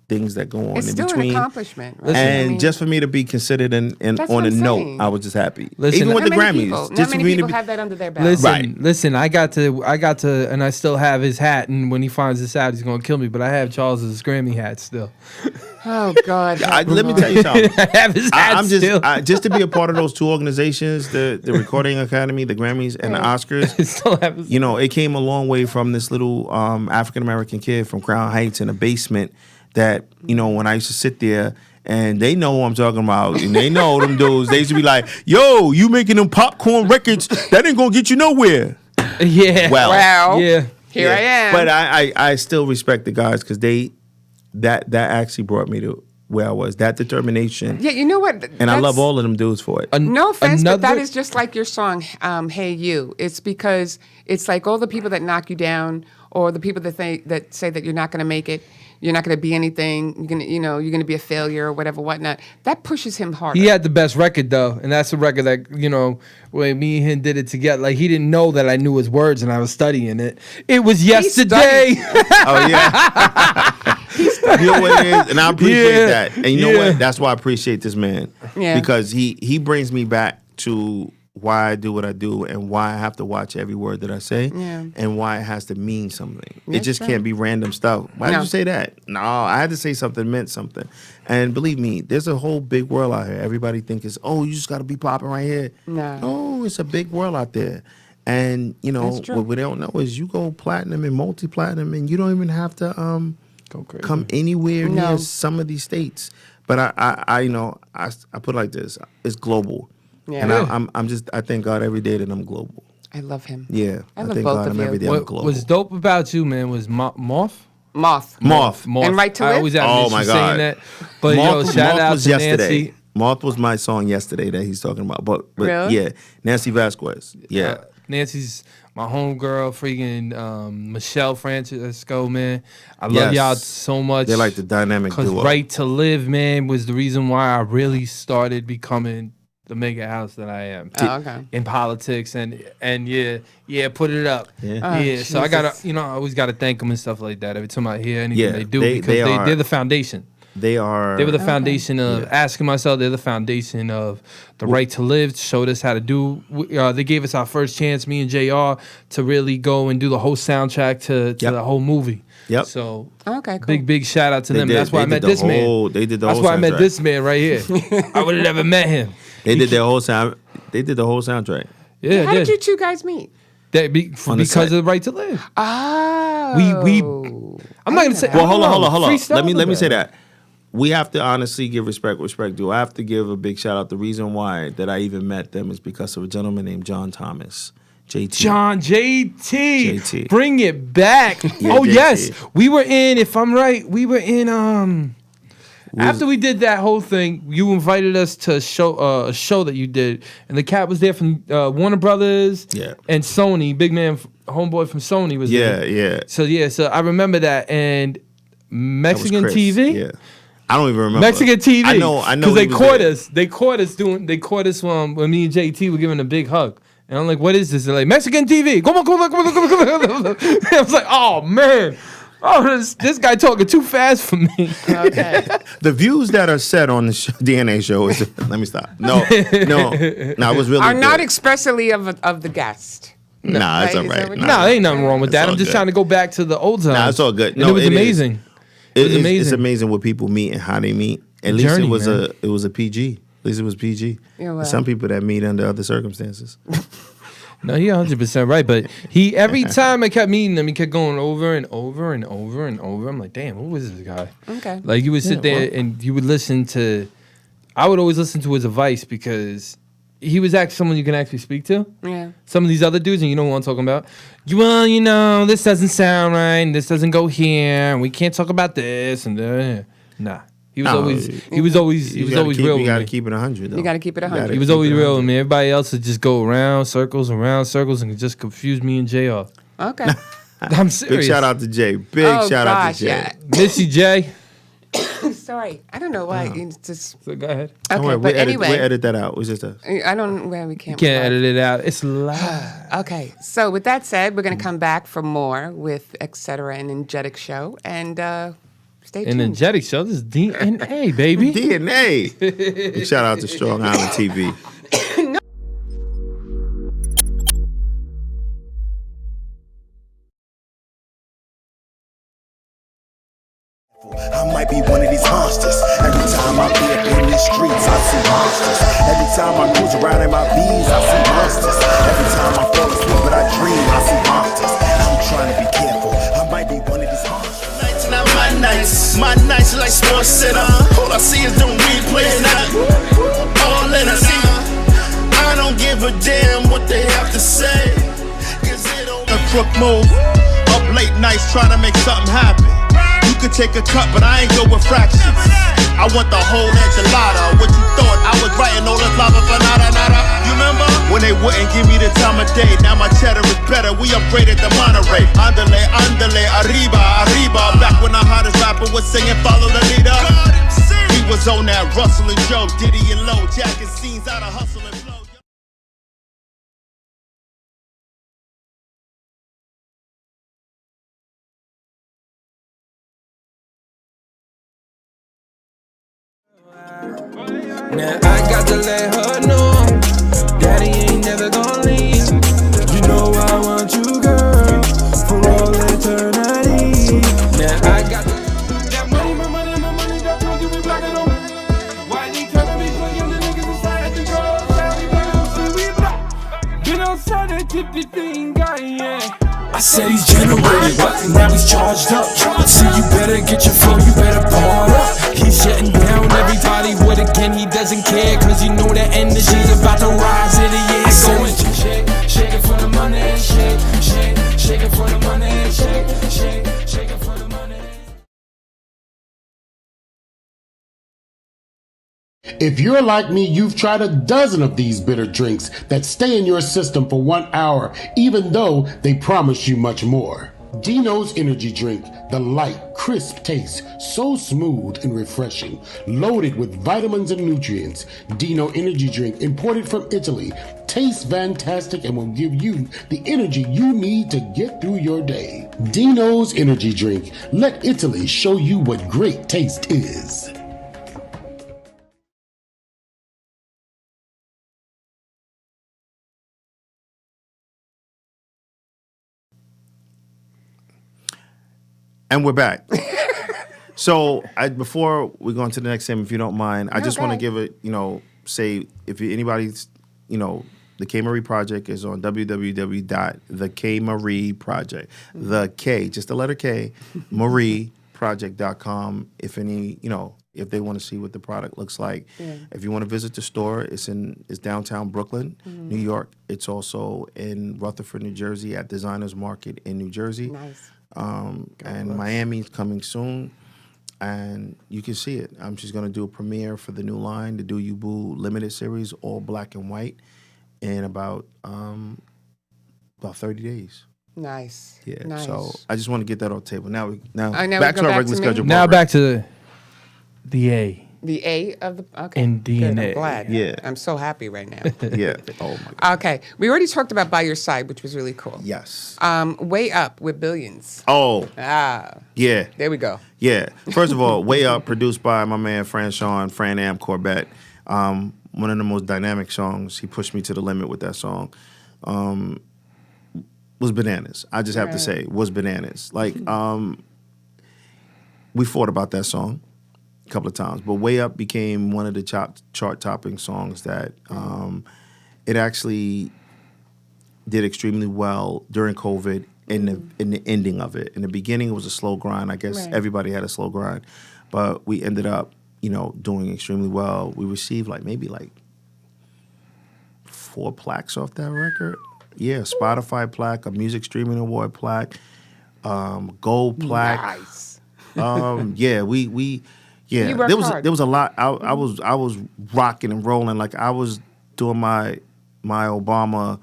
things that go on it's in still between. an accomplishment. Right? Listen, I And mean, just for me to be considered and That's on what a I'm note, saying. I was just happy. Listen, Even with the not many Grammys, people, just not for many me to people be. have that under their belt. Listen, Right. listen. I got to, and I still have his hat. And when he finds this out, he's gonna kill me. But I have Charles's Grammy hat still. Oh God! Let me tell you something. I have his hat I'm still. just to be a part of those two organizations, the Recording Academy, the Grammys, and the Oscars. still have his. It came a long way from this little African American kid from Crown Heights in a basement. That when I used to sit there. And they know what I'm talking about. And they know them dudes. They used to be like, yo, you making them popcorn records, that ain't gonna get you nowhere. Yeah. Well, Wow. Yeah. Here I am. But I still respect the guys because that actually brought me to where I was. That determination. yeah, you know what? And I That's- love all of them dudes for it. No offense, but that Another- is just like your song, "Hey You." It's because it's like all the people that knock you down, or the people that say that you're not going to make it, you're not going to be anything, you're going to be a failure or whatever, whatnot. That pushes him harder. He had the best record though, and that's a record that when me and him did it together. Like he didn't know that I knew his words, and I was studying it. It was yesterday. Oh yeah. You know what it is, and I appreciate Yeah. that. And you know Yeah. what? That's why I appreciate this man. Yeah. Because he brings me back to why I do what I do and why I have to watch every word that I say Yeah. and why it has to mean something. It That's just right. can't be random stuff. Why did No. you say that? No, I had to say something that meant something. And believe me, there's a whole big world out here. Everybody thinks it's, you just got to be popping right here. No. It's a big world out there. And, That's true. what we don't know is you go platinum and multi-platinum and you don't even have to Go crazy. come anywhere No. near some of these states. But I put it like this: it's global, Yeah. and I thank God every day that I'm global. I love him. Yeah, I love thank both God of I'm you. every day I'm What global. was dope about you, man, was Moth. Moth. And Right to I Live? always have Oh, an my issue God. saying that. But shout out was to yesterday. Nancy. Moth was my song yesterday that he's talking about. But Really? yeah, Nancy Vasquez. Yeah. Nancy's my homegirl, freaking Michelle Francisco, man. I love Yes. y'all so much. They're like the dynamic Because duo. Right to Live, man, was the reason why I really started becoming the mega house that I am. Oh, okay. In politics and yeah, put it up. Yeah. So I gotta, I always gotta thank them and stuff like that every time I hear anything Yeah, they do they because are- they're the foundation. They They were the foundation of asking myself. They're the foundation of the Right to Live. Showed us how to do. They gave us our first chance, me and JR, to really go and do the whole soundtrack to the whole movie. Yep. So Okay, cool. big shout out to them. did. That's why I They met did the this whole- man. they did the That's whole why I met soundtrack. this man right here. I would have never met him. They did their whole sound. They did the whole soundtrack. Yeah, How did you two guys meet? On the because set. of the Right to Live. Oh. I'm not gonna say. Well, hold on. Freestyle Let me say about it. that. We have to honestly give respect due. I have to give a big shout out. The reason why that I even met them is because of a gentleman named John Thomas, JT. John JT. JT. Bring it back. Yeah, Oh JT. yes. We were in, if I'm right, we were in after we did that whole thing, you invited us to a show that you did, and the cat was there from Warner Brothers and Sony. Big man, homeboy from Sony was there. Yeah. So I remember that, and Mexican Chris. TV. Yeah. I don't even remember. Mexican TV. I know. Because they he was caught there. us. They caught us when me and JT were giving a big hug. And I'm like, what is this? They're like, Mexican TV. Come on. I was like, oh, man. Oh, this guy talking too fast for me. Okay. The views that are set on the DNA show is. Let me stop. No. It was really Are not good. expressly of the guest. Nah, it's Right? all Is that right. what Nah. No, there ain't nothing wrong with It's that. all I'm just good. trying to go back to the old times. Nah, it's all good. And No, it was it is. amazing. It was amazing. It's amazing what people meet and how they meet. At least Journey, it was man. a PG. At least it was PG. Yeah, well. There's some people that meet under other circumstances. No, you're 100% right. But every time I kept meeting him, he kept going over and over and over and over. I'm like, damn, who is this guy? Okay. Like you would sit there and you would listen to. I would always listen to his advice because he was actually someone you can actually speak to. Yeah. Some of these other dudes, and you know what I'm talking about. This doesn't sound right, and this doesn't go here, and we can't talk about this and that. Nah. He was always real You with gotta me. keep it 100. Though. You gotta keep it 100. He was always real with me. Everybody else would just go around circles, and just confuse me and JR. Okay. I'm serious. Big shout out to Jay. Big Oh, shout out gosh, to Jay. yeah. Miss you, Jay. Sorry. I don't know why. It's just. So go ahead. Don't Okay, worry, but we anyway. edit that out. It's just us. I don't. Well, we can't. Can't edit it out. It's live. Okay. So with that said, we're gonna come back for more with Etcetera and Energetic Show, and stay tuned. Energetic show. This is DNA, baby. DNA. Big shout out to Strong Island TV. I might be one of these monsters. Every time I be up in these streets, I see monsters. Every time I cruise around in my V's, I see monsters. Every time I fall asleep but I dream, I see monsters. I'm trying to be careful. I might be one of these monsters. Nights not my nights like Sports Center. All I see is them replays now. All in it. I don't give a damn what they have to say. Cause it don't. A crook move. Up late nights trying to make something happen. You could take a cut, but I ain't go with fractions. I want the whole enchilada. What you thought? I was writing all this lava for nada. You remember? When they wouldn't give me the time of day. Now my cheddar is better. We upgraded the Monterey. Andale, arriba, arriba. Back when the hottest rapper was singing Follow the Leader. We was on that Russell and Joe, Diddy and Low. Jacking scenes out of Hustle and Flow. Now I got to let her know Daddy ain't never gonna leave. You know I want you, girl, for all eternity. Now I got that money, my money, that drug you be blocking on. Why they tryna be for young niggas inside the drugs? Been outside that tip the thing, guy, yeah. I said he's generated, but now he's charged up. So you better get your phone, you better part up. He's shutting down everybody with again, he doesn't care. Cause you know that energy's about to rise in the air. I go and shake it for the money, shake it for the money, shake it for the money. If you're like me, you've tried a dozen of these bitter drinks that stay in your system for 1 hour, even though they promise you much more. Dino's Energy Drink, the light, crisp taste, so smooth and refreshing, loaded with vitamins and nutrients. Dino Energy Drink, imported from Italy, tastes fantastic and will give you the energy you need to get through your day. Dino's Energy Drink, let Italy show you what great taste is. And we're back. So before we go on to the next thing, if you don't mind, I just want to give it, say if anybody's, the K Marie Project is on www.thekmarieproject. The K, just the letter K, marieproject.com. If if they want to see what the product looks like. Yeah. If you want to visit the store, it's downtown Brooklyn, New York. It's also in Rutherford, New Jersey at Designers Market in New Jersey. Nice. And Miami's coming soon, and you can see it. She's going to do a premiere for the new line, the Do You Boo limited series, all black and white, in about 30 days. Nice. Yeah. Nice. So I just want to get that on the table. Now back to our regular schedule. Now back to the A. The A of the okay. In DNA. Good, I'm glad. Yeah. I'm so happy right now. Yeah. Oh my God. Okay. We already talked about By Your Side, which was really cool. Yes. Way Up with Billions. Oh. Yeah. There we go. Yeah. First of all, Way Up, produced by my man Shawn, Fran Am Corbett. One of the most dynamic songs. He pushed me to the limit with that song. Was bananas. I just have to say, was bananas. Like, we fought about that song a couple of times, but Way Up became one of the chart-topping songs that it actually did extremely well during COVID in the ending of it. In the beginning, it was a slow grind. I guess everybody had a slow grind, but we ended up, doing extremely well. We received maybe 4 plaques off that record. Yeah, Spotify plaque, a music streaming award plaque, gold plaque. Nice. Yeah, there was a lot. I was rocking and rolling like I was doing my Obama.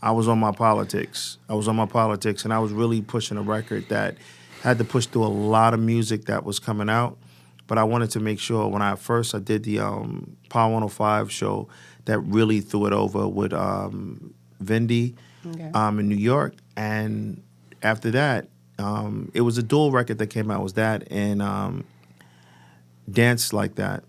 I was on my politics. And I was really pushing a record that had to push through a lot of music that was coming out. But I wanted to make sure when I did the Power 105 show that really threw it over with Vindy in New York, and after that, it was a dual record that came out. It was that and Dance Like That.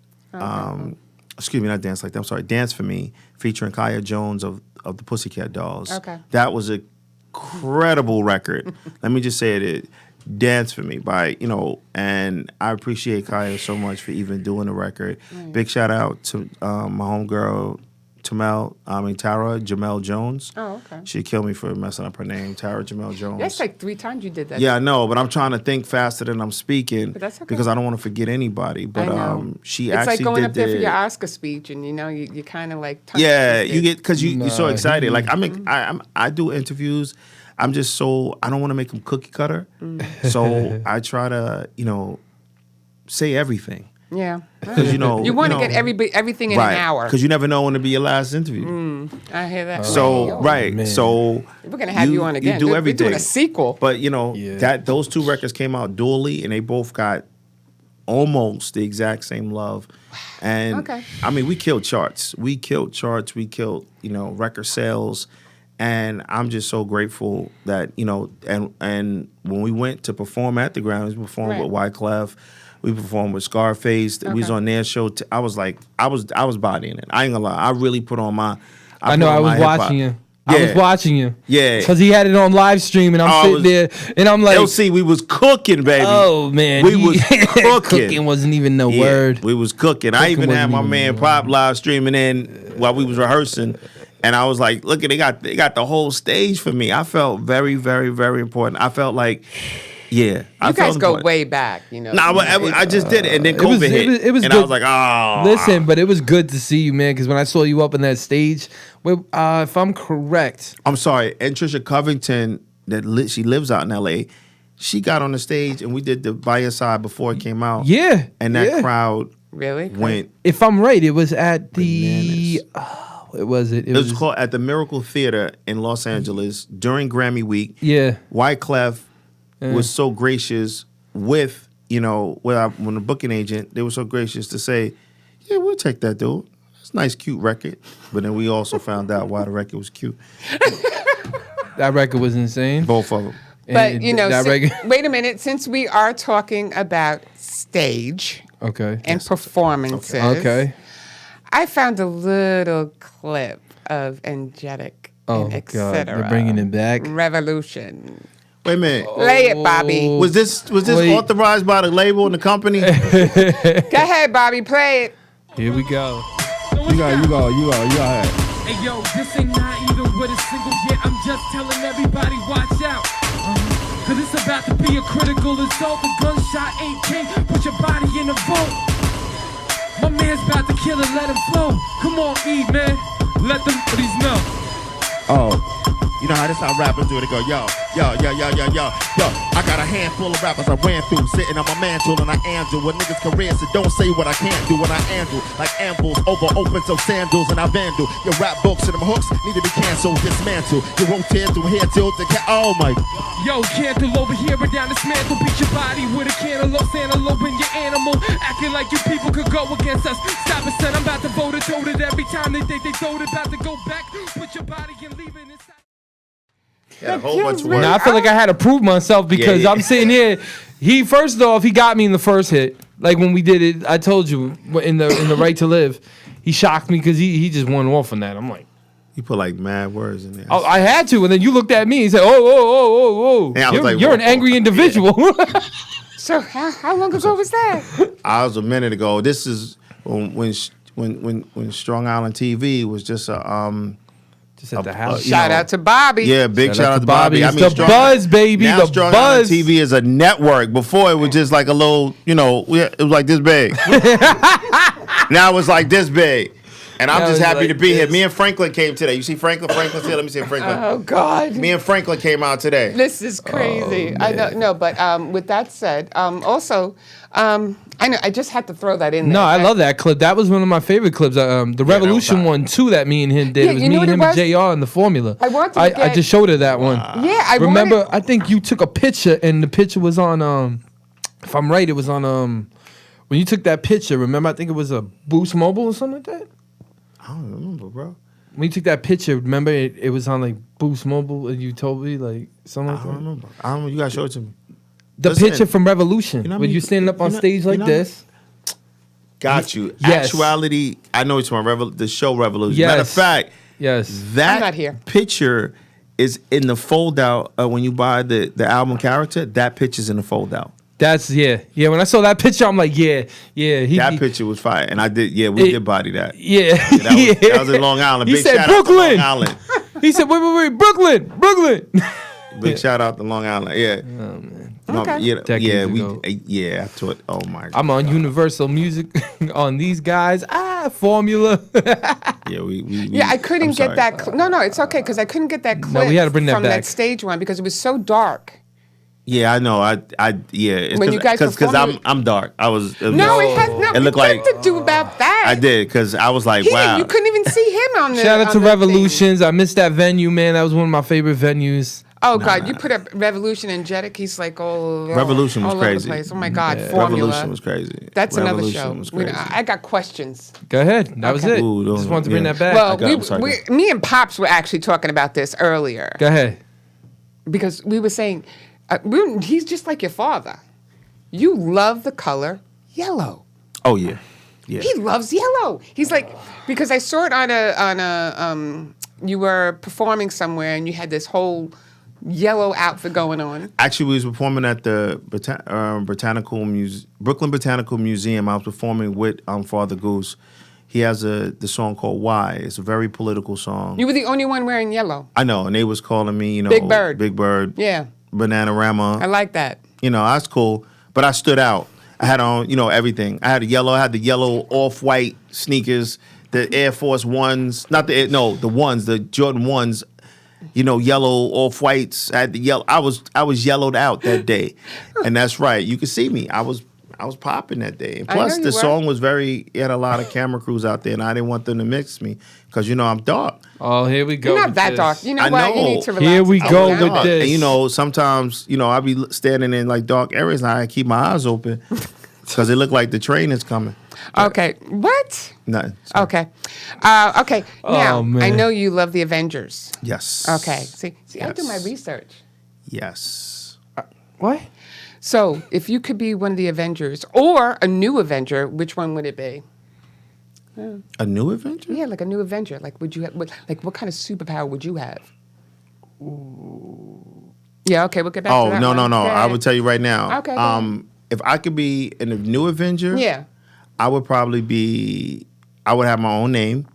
Excuse me, not Dance Like That. I'm sorry, Dance For Me, featuring Kaya Jones of the Pussycat Dolls. Okay. That was an incredible record. Let me just say it. Dance For Me by, and I appreciate Kaya so much for even doing the record. Right. Big shout out to my homegirl, Tara Jamel Jones. Oh, okay. She'd kill me for messing up her name, Tara Jamel Jones. That's 3 times you did that. Yeah, I know, but I'm trying to think faster than I'm speaking. But that's okay. Because I don't want to forget anybody. But she it's actually like going did up there for your Oscar speech, and you kind of like. You get because you're so excited. Like I do interviews. I'm just so I don't want to make them cookie cutter. So I try to say everything. Yeah, because you want to get everything in an hour. Because you never know when to be your last interview. I hear that. So so we're gonna have you on again. You do everything. We're doing a sequel. But that those 2 records came out dually, and they both got almost the exact same love. And I mean, we killed charts. We killed record sales. And I'm just so grateful that and when we went to perform at the Grammys, we performed with Wyclef. We performed with Scarface. We was on their show. I was bodying it. I ain't gonna lie. I really put on my. I was watching you. Yeah. I was watching you. Yeah. Because he had it on live stream, and I'm sitting there, and I'm like, LC, we was cooking, baby. Oh man, we was cooking. Cooking wasn't even the word. We was cooking. I even had my man Pop live streaming in while we was rehearsing. And I was like, look, they got the whole stage for me. I felt very, very, very important. I felt like, you guys go way back, I just did it, and then COVID hit. It was and good. I was like, oh. Listen, but it was good to see you, man, because when I saw you up on that stage, if I'm correct. I'm sorry, and Trisha Covington, she lives out in L.A., she got on the stage, and we did the By Your Side before it came out. Yeah. And that crowd Really? went. If I'm right, it was at the. Bananas. What was it? It was called at the Miracle Theater in Los Angeles during Grammy week. Yeah. Wyclef was so gracious with, when the booking agent, they were so gracious to say, yeah, we'll take that, dude. It's a nice, cute record. But then we also found out why the record was cute. That record was insane. Both of them. But, wait a minute. Since we are talking about stage Okay. and performances, Okay. I found a little clip of Energetic Oh, and God. Etcetera. They're bringing it back. Revolution. Wait a minute. Play it, Bobby. Was this Wait. authorized by the label and the company? Go ahead, Bobby. Play it. Here we go. You go ahead. Hey yo, this ain't not even with a single yet. I'm just telling everybody, watch out. Cause it's about to be a critical assault. The gunshot ain't king. Put your body in the vault. My man's about to kill it, let him flow. Come on, Eve, man. Let them buddies know. Oh, you know how this how rappers do it? They go, yo. I got a handful of rappers I ran through, sitting on my mantle and I handle a nigga's career, so don't say what I can't do when I handle like anvils over opens of sandals and I vandal. Your rap books and them hooks need to be canceled, dismantle. You won't tear through here till the oh my. Yo, candle over here and down this mantle. Beat your body with a cantaloupe, antelope in your animal. Acting like you people could go against us. Stop it, son. I'm about to vote it, told it every time they think they throw it. About to go back. Put your body and leave it inside. Yeah, a whole bunch of work. Now I feel like I had to prove myself because Yeah. I'm sitting here. First off, he got me in the first hit. Like when we did it, I told you in the Right to Live, he shocked me because he just went off on that. I'm like, You put like mad words in there. oh, I had to, and then you looked at me and said, oh. Yeah, I was like, You're an whoa. angry individual. So how long ago was that? I was a minute ago. This is when Strong Island TV was just a Just at the house. Shout out to Bobby. Yeah, big shout out to Bobby. It's the Buzz, baby. Now The Strong Buzz. Island TV is a network. Before it was just like a little, it was like this big. Now it's like this big. And I'm Now just it's happy like to be here. this. Me and Franklin came today. You see Franklin? Franklin's here. Let me see Franklin. Oh God. Me and Franklin came out today. This is crazy. I don't know, but with that said, also, I know I just had to throw that in there. No, I love that clip. That was one of my favorite clips. The Revolution hot. one too. That me and him did. Yeah, It was you me know and what him it and was? JR in the Formula. I wanted to I get- just showed her that one. Yeah, I Remember, wanted- I think you took a picture, and the picture was on. If I'm right, it was on. When you took that picture, remember? I think it was a Boost Mobile or something like that. I don't remember, bro. When you took that picture, remember it was on like Boost Mobile, and you told me like something I like don't that. remember. I don't know. You gotta show it to me. The Listen, picture from Revolution, you know what I when mean? you standing up on You know- stage you like know- this. Got you. Yes. Actuality. I know it's from the show Revolution. Yes. Matter of fact, Yes. that I'm not here. picture is in the fold out when you buy the album Character. That picture's in the fold out. That's yeah. When I saw that picture, I'm like, yeah. That picture was fire, and I did. Yeah, we did body that. Yeah. That was in Long Island. He Big said shout out to Brooklyn. Long Island. He said, wait, Brooklyn. Big shout out to Long Island. Yeah. Oh man. No, Okay. yeah, Decades ago. I thought. Oh my God. I'm on Universal Music on these guys. Formula. Yeah, we Yeah, I couldn't I'm get sorry. that. No, it's okay because I couldn't get that clip we had to bring that from back. that stage one because it was so dark. Yeah, I know. Yeah. It's When you guys because performed- I'm dark. I was. No, it has no. It looked nothing like to do about that. I did because I was like, He wow. didn't, you couldn't even see him on the. Shout out on to the Revolutions. I missed that venue, man. That was one of my favorite venues. Oh God, you put up Revolution and Jetic. He's like Revolution was all over the crazy. place. Oh my God, Formula. Revolution was crazy. That's another Revolution show. was We- crazy. I got questions. Go ahead. That was Okay. it. Ooh, Just wanted to bring yeah. that back. Well, I'm sorry. me and Pops were actually talking about this earlier Go ahead. because we were saying he's just like your father. You love the color yellow. Oh yeah, yeah. He loves yellow. He's like because I saw it on a you were performing somewhere and you had this whole yellow outfit going on. Actually, we was performing at the Brooklyn Botanical Museum. I was performing with Father Goose. He has the song called "Why." It's a very political song. You were the only one wearing yellow. I know, and they was calling me, Big Bird. Big Bird, Yeah, Bananarama. I like that. That's cool. But I stood out. I had on, everything. I had the yellow off-white sneakers, the Air Force Ones, the ones, the Jordan ones, yellow off-whites. I had the yellow. I was yellowed out that day, and that's right. You could see me. I was I was popping that day. And I know plus, you the were. song was he had a lot of camera crews out there, and I didn't want them to mix me because, I'm dark. Oh, here we go. You're not with that this. dark. You know I what? You know. need to relax. Here we and go calm with down. this. And, sometimes, I be standing in, like, dark areas, and I keep my eyes open because it looked like the train is coming. Okay. What? Nothing. Okay. Okay. Now, man. I know you love the Avengers. Yes. Okay. See, I do my Yes. research. Yes. What? So, if you could be one of the Avengers or a new Avenger, which one would it be? A new adventure? Yeah, like a new Avenger. Like, would you have? What kind of superpower would you have? Yeah. Okay. We'll get back to Oh, that. no, one. no, no. Go I ahead. would tell you right now. Okay, go ahead. If I could be in a new Avenger, Yeah. I would probably I would have my own name.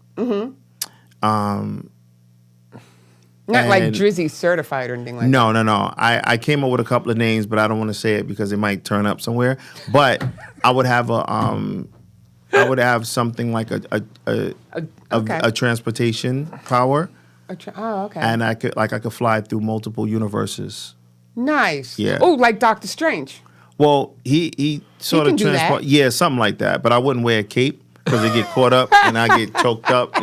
Not like and- Drizzy certified or anything like that. No. I came up with a couple of names, but I don't want to say it because it might turn up somewhere. But I would have I would have something like Okay. a transportation power, Oh, okay. and I could fly through multiple universes. Nice. Yeah. Oh, like Doctor Strange. Well, he sort can of do transport. that. Yeah, something like that. But I wouldn't wear a cape because it get caught up and I get choked up.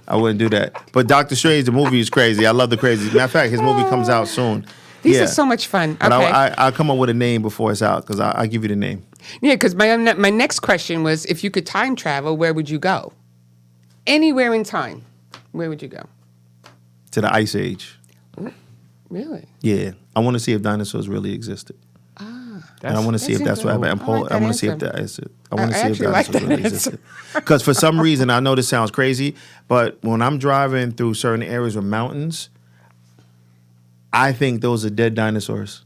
I wouldn't do that. But Doctor Strange, the movie is crazy. I love the crazy. Matter of fact, his movie comes out soon. These yeah. are so much fun. But Okay. I'll come up with a name before it's out because I'll give you the name. Yeah, because my next question was, if you could time travel, where would you go? Anywhere in time, where would you go? To the Ice Age. Really? Yeah. I want to see if dinosaurs really existed. And I want to see if that's that's what happened. interesting. I like I that want to see if answer. that is it. I want to I see if actually like dinosaurs that really answer. existed. Because for some reason, I know this sounds crazy, but when I'm driving through certain areas with mountains, I think those are dead dinosaurs.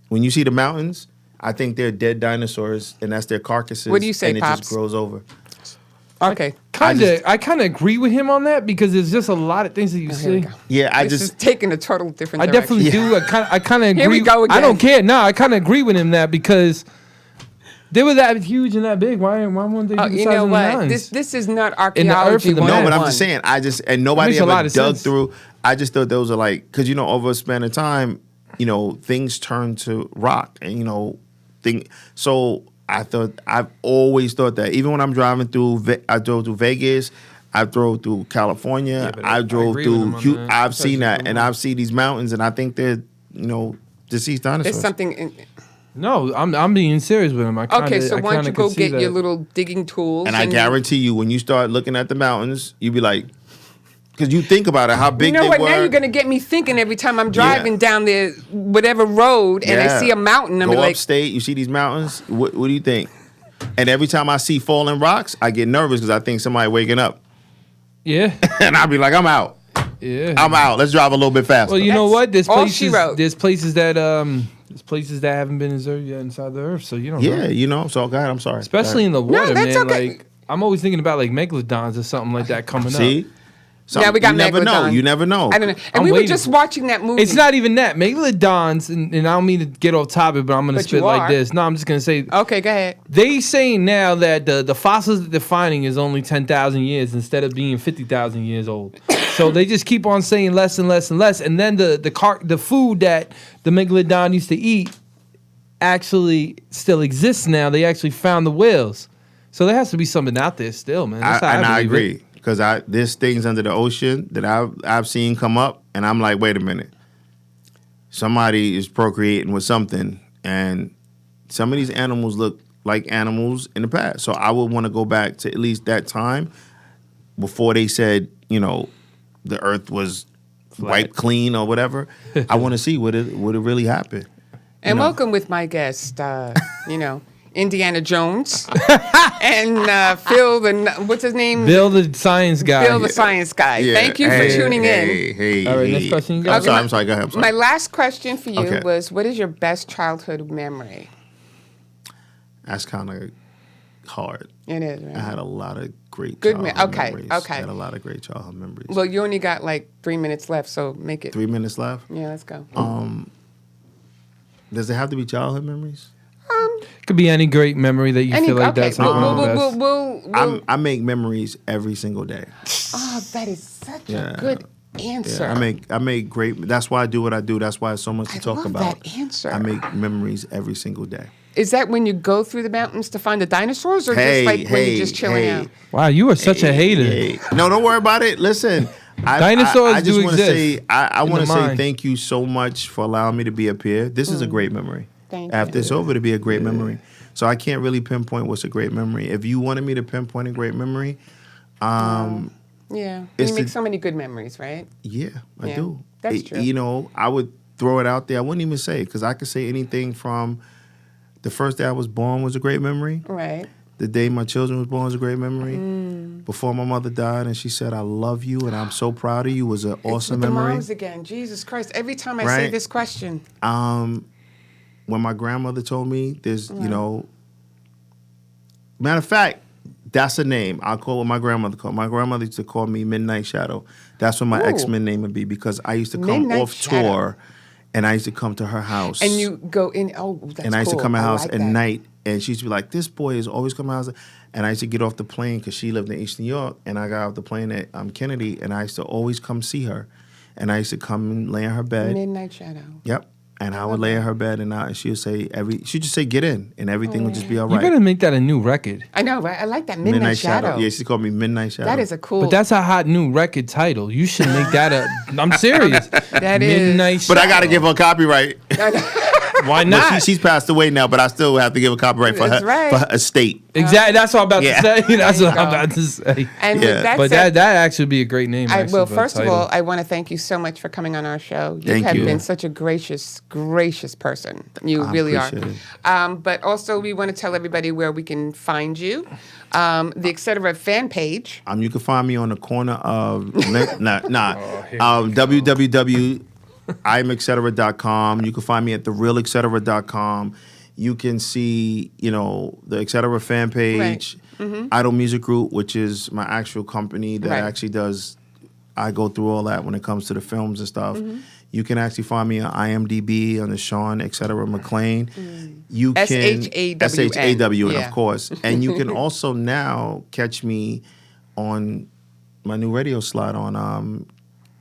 When you see the mountains, I think they're dead dinosaurs, and that's their carcasses. What do you say, and it Pops? just grows over. Okay. I kind of agree with him on that because there's just a lot of things that you Here we see. go. Yeah, I This just is taking a total different I direction. definitely do. I kind of agree. Here we go I don't again. care. No, I kind of agree with him that because they were that huge and that big. Why wouldn't they be the You size know of the what? mountains? This is not In the earth archaeology. of the no, but I'm 101. just saying. And nobody Makes a lot ever of dug sense. through. I just thought those are like because over a span of time, things turn to rock, and So I've always thought that. Even when I'm driving through, I drove through Vegas. I drove through California. but I I drove agree with through. him on that. I've seen That's that, a and good I've seen these mountains, and I think they're deceased dinosaurs. There's something. In, No, I'm being serious with him. okay, so why don't you go get your little digging tools? And I guarantee you, when you start looking at the mountains, you be like, because you think about it, how big You know they what? were. Now you're gonna get me thinking every time I'm driving down there, whatever road, and I Yeah. see a mountain. I'm Go like, upstate, you see these mountains. What do you think? And every time I see falling rocks, I get nervous because I think somebody waking up, Yeah, and I'll be like, I'm out. yeah. I'm out. Let's drive a little bit faster. Well, you know That's what? There's all she places. wrote. There's places that haven't been observed yet inside the earth. So you don't know. yeah, So go ahead. I'm sorry. Especially in the water, that's man. okay. Like I'm always thinking about like megalodons or something like that coming up. See. now we got you never know. Megalodon. You never know. I don't know. And I'm we were waiting just for- watching that movie. It's not even that. Megalodons, and I don't mean to get off topic, but I'm going to But spit you like are. this. No, I'm just going to say, Okay, go ahead. they saying now that the fossils that they're finding is only 10,000 years instead of being 50,000 years old. So they just keep on saying less and less and less. And then the food that the megalodon used to eat actually still exists now. They actually found the whales. So there has to be something out there still, man. That's how I believe it. agree because there's things under the ocean that I've seen come up, and I'm like, wait a minute, somebody is procreating with something, and some of these animals look like animals in the past. So I would want to go back to at least that time before they said, the Earth was wiped clean or whatever. I want to see what it really happened. And welcome with my guest, Indiana Jones and Phil, what's his name? Bill the science guy. Phil the science guy. Yeah. Thank you for tuning in. Hey, All right, next question you got? I'm sorry. Go ahead. I'm sorry. My last question for you Okay. was, what is your best childhood memory? That's kind of hard. It is, right? I had a lot of great Good childhood okay, memories. okay. I had a lot of great childhood memories. Well, you only got like 3 minutes left, so make it. 3 minutes left. Yeah, let's go. Does it have to be childhood memories? Could be any great memory that you feel like that's like one of the best. I make memories every single day. Oh, that is such Yeah. a good answer. Yeah, I make great. That's why I do what I do. That's why it's so much to I talk love about. that answer. I make memories every single day. Is that when you go through the mountains to find the dinosaurs, or just like when you're just chilling out? Wow, you are such a hater. Hey. No, don't worry about it. Listen, Dinosaurs I just do want to exist say, I want to say mind. thank you so much for allowing me to be up here. This is a great memory. Thank After you. it's over, to be a great memory. So I can't really pinpoint what's a great memory. If you wanted me to pinpoint a great memory, Yeah, It's you make the- so many good memories, right? yeah, I Yeah, do. that's true. You know, I would throw it out there. I wouldn't even say it because I could say anything from the first day I was born was a great memory. Right. The day my children was born was a great memory. Before my mother died and she said, I love you and I'm so proud of you was an It's awesome with the memory. moms again. Jesus Christ! Every time I say Right. this question, When my grandmother told me there's, you know, matter of fact, that's a name. I'll call what my grandmother called. My grandmother used to call me Midnight Shadow. That's what my Ooh. X-Men name would be because I used to come Midnight off Shadow. tour and I used to come to her house. and you go in. Oh, that's and I used cool. to come to her I house like at that. night, and she used to be like, "This boy is always coming to my house." And I used to get off the plane because she lived in East New York, and I got off the plane at Kennedy, and I used to always come see her, and I used to come and lay in her bed. Midnight Shadow. Yep. And I would lay in her bed, and she would say she'd just say, "Get in," and everything would just be all You right. better make that a new record. I know, right? I like that Midnight, Shadow. Yeah, she called me Midnight Shadow. That is a cool. But that's a hot new record title. You should make that a. I'm serious. That is. Midnight But I got to Shadow. give her copyright. Why But not? she's passed away now, but I still have to give her copyright for That's her, right. for her estate. Exactly. That's what I'm about Yeah. to say. That's There what you I'm go. about to say. And Yeah. with that But said, that actually be a great name. I, actually, well, for a first of title. all, I want to thank you so much for coming on our show. You Thank have you. been such a gracious person. You I really are. appreciate But also, we want to tell everybody where we can find you. The Etcetera fan page. You can find me on the corner of www.imecetera.com. You can find me at therealetcetera.com. You can see, the Etcetera fan page, Idol Music Group, which is my actual company that Right. actually does. I go through all that when it comes to the films and stuff. You can actually find me on IMDb on the Shawn, Etcetera, McClain. You can SHAWN. SHAWN, Yeah. of course. And you can also now catch me on my new radio slot on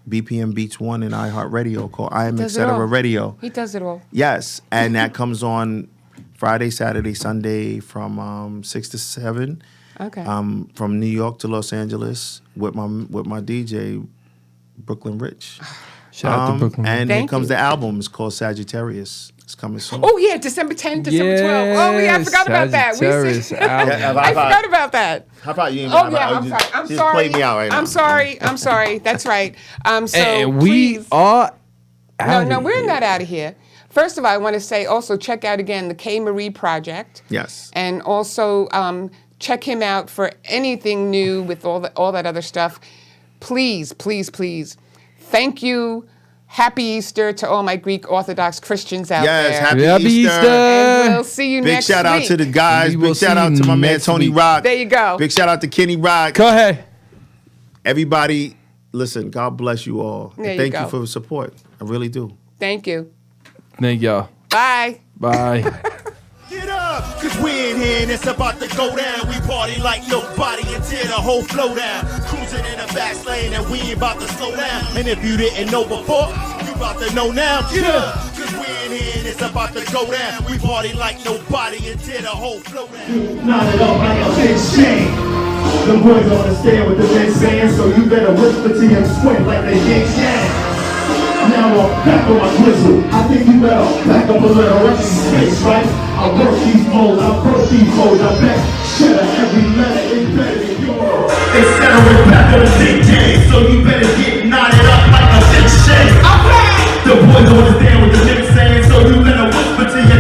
BPM Beats 1 and iHeartRadio called I Am Does it Etcetera all. Radio. He does it all. Yes, and that comes on Friday, Saturday, Sunday from 6 to 7. Okay. From New York to Los Angeles with my DJ Brooklyn Rich. Shout out to Brooklyn. And Thank here comes you. the album. It's called Sagittarius. It's coming soon. Oh yeah, December 10th, December 12th. Oh yeah, I forgot about that. Sagittarius album. I forgot about that. How about you? Oh yeah, I'm sorry. I'm Just sorry. played me out right now. I'm sorry. I'm sorry. That's right. So And we please. are out No, of we're here. not out of here. First of all, I want to say also check out again the K. Marie Project. Yes. And also check him out for anything new with all that other stuff. Please, please, please. Thank you. Happy Easter to all my Greek Orthodox Christians out Yes, there. happy Happy Easter. And we'll see you Big next shout out week. to the guys. We will Big shout see out you to my man next Tony week. Rock. There you go. Big shout out to Kenny Rock. Go ahead. Everybody, listen, God bless you all. And There you thank go. you for the support. I really do. Thank you. Thank y'all. Bye. Bye. Get up, cause we in here and it's about to go down. We party like nobody and tear the whole flow down. Cruising in the fast lane and we ain't about to slow down. And if you didn't know before, you about to know now. Get up, cause we in here and it's about to go down. We party like nobody and tear the whole flow down. Knot it up like a big chain. The boys don't understand what the been saying, so you better whisper to him squint like they yin yang. Now I'm back on my grizzle. I think you better back up a little empty space, right? I work these moles, I burst these moles, I bet cheddar every letter embedded in your Etcetera back on the big game, so you better get knotted up like a big shake. The boys don't understand what the niggas saying, so you better whisper to your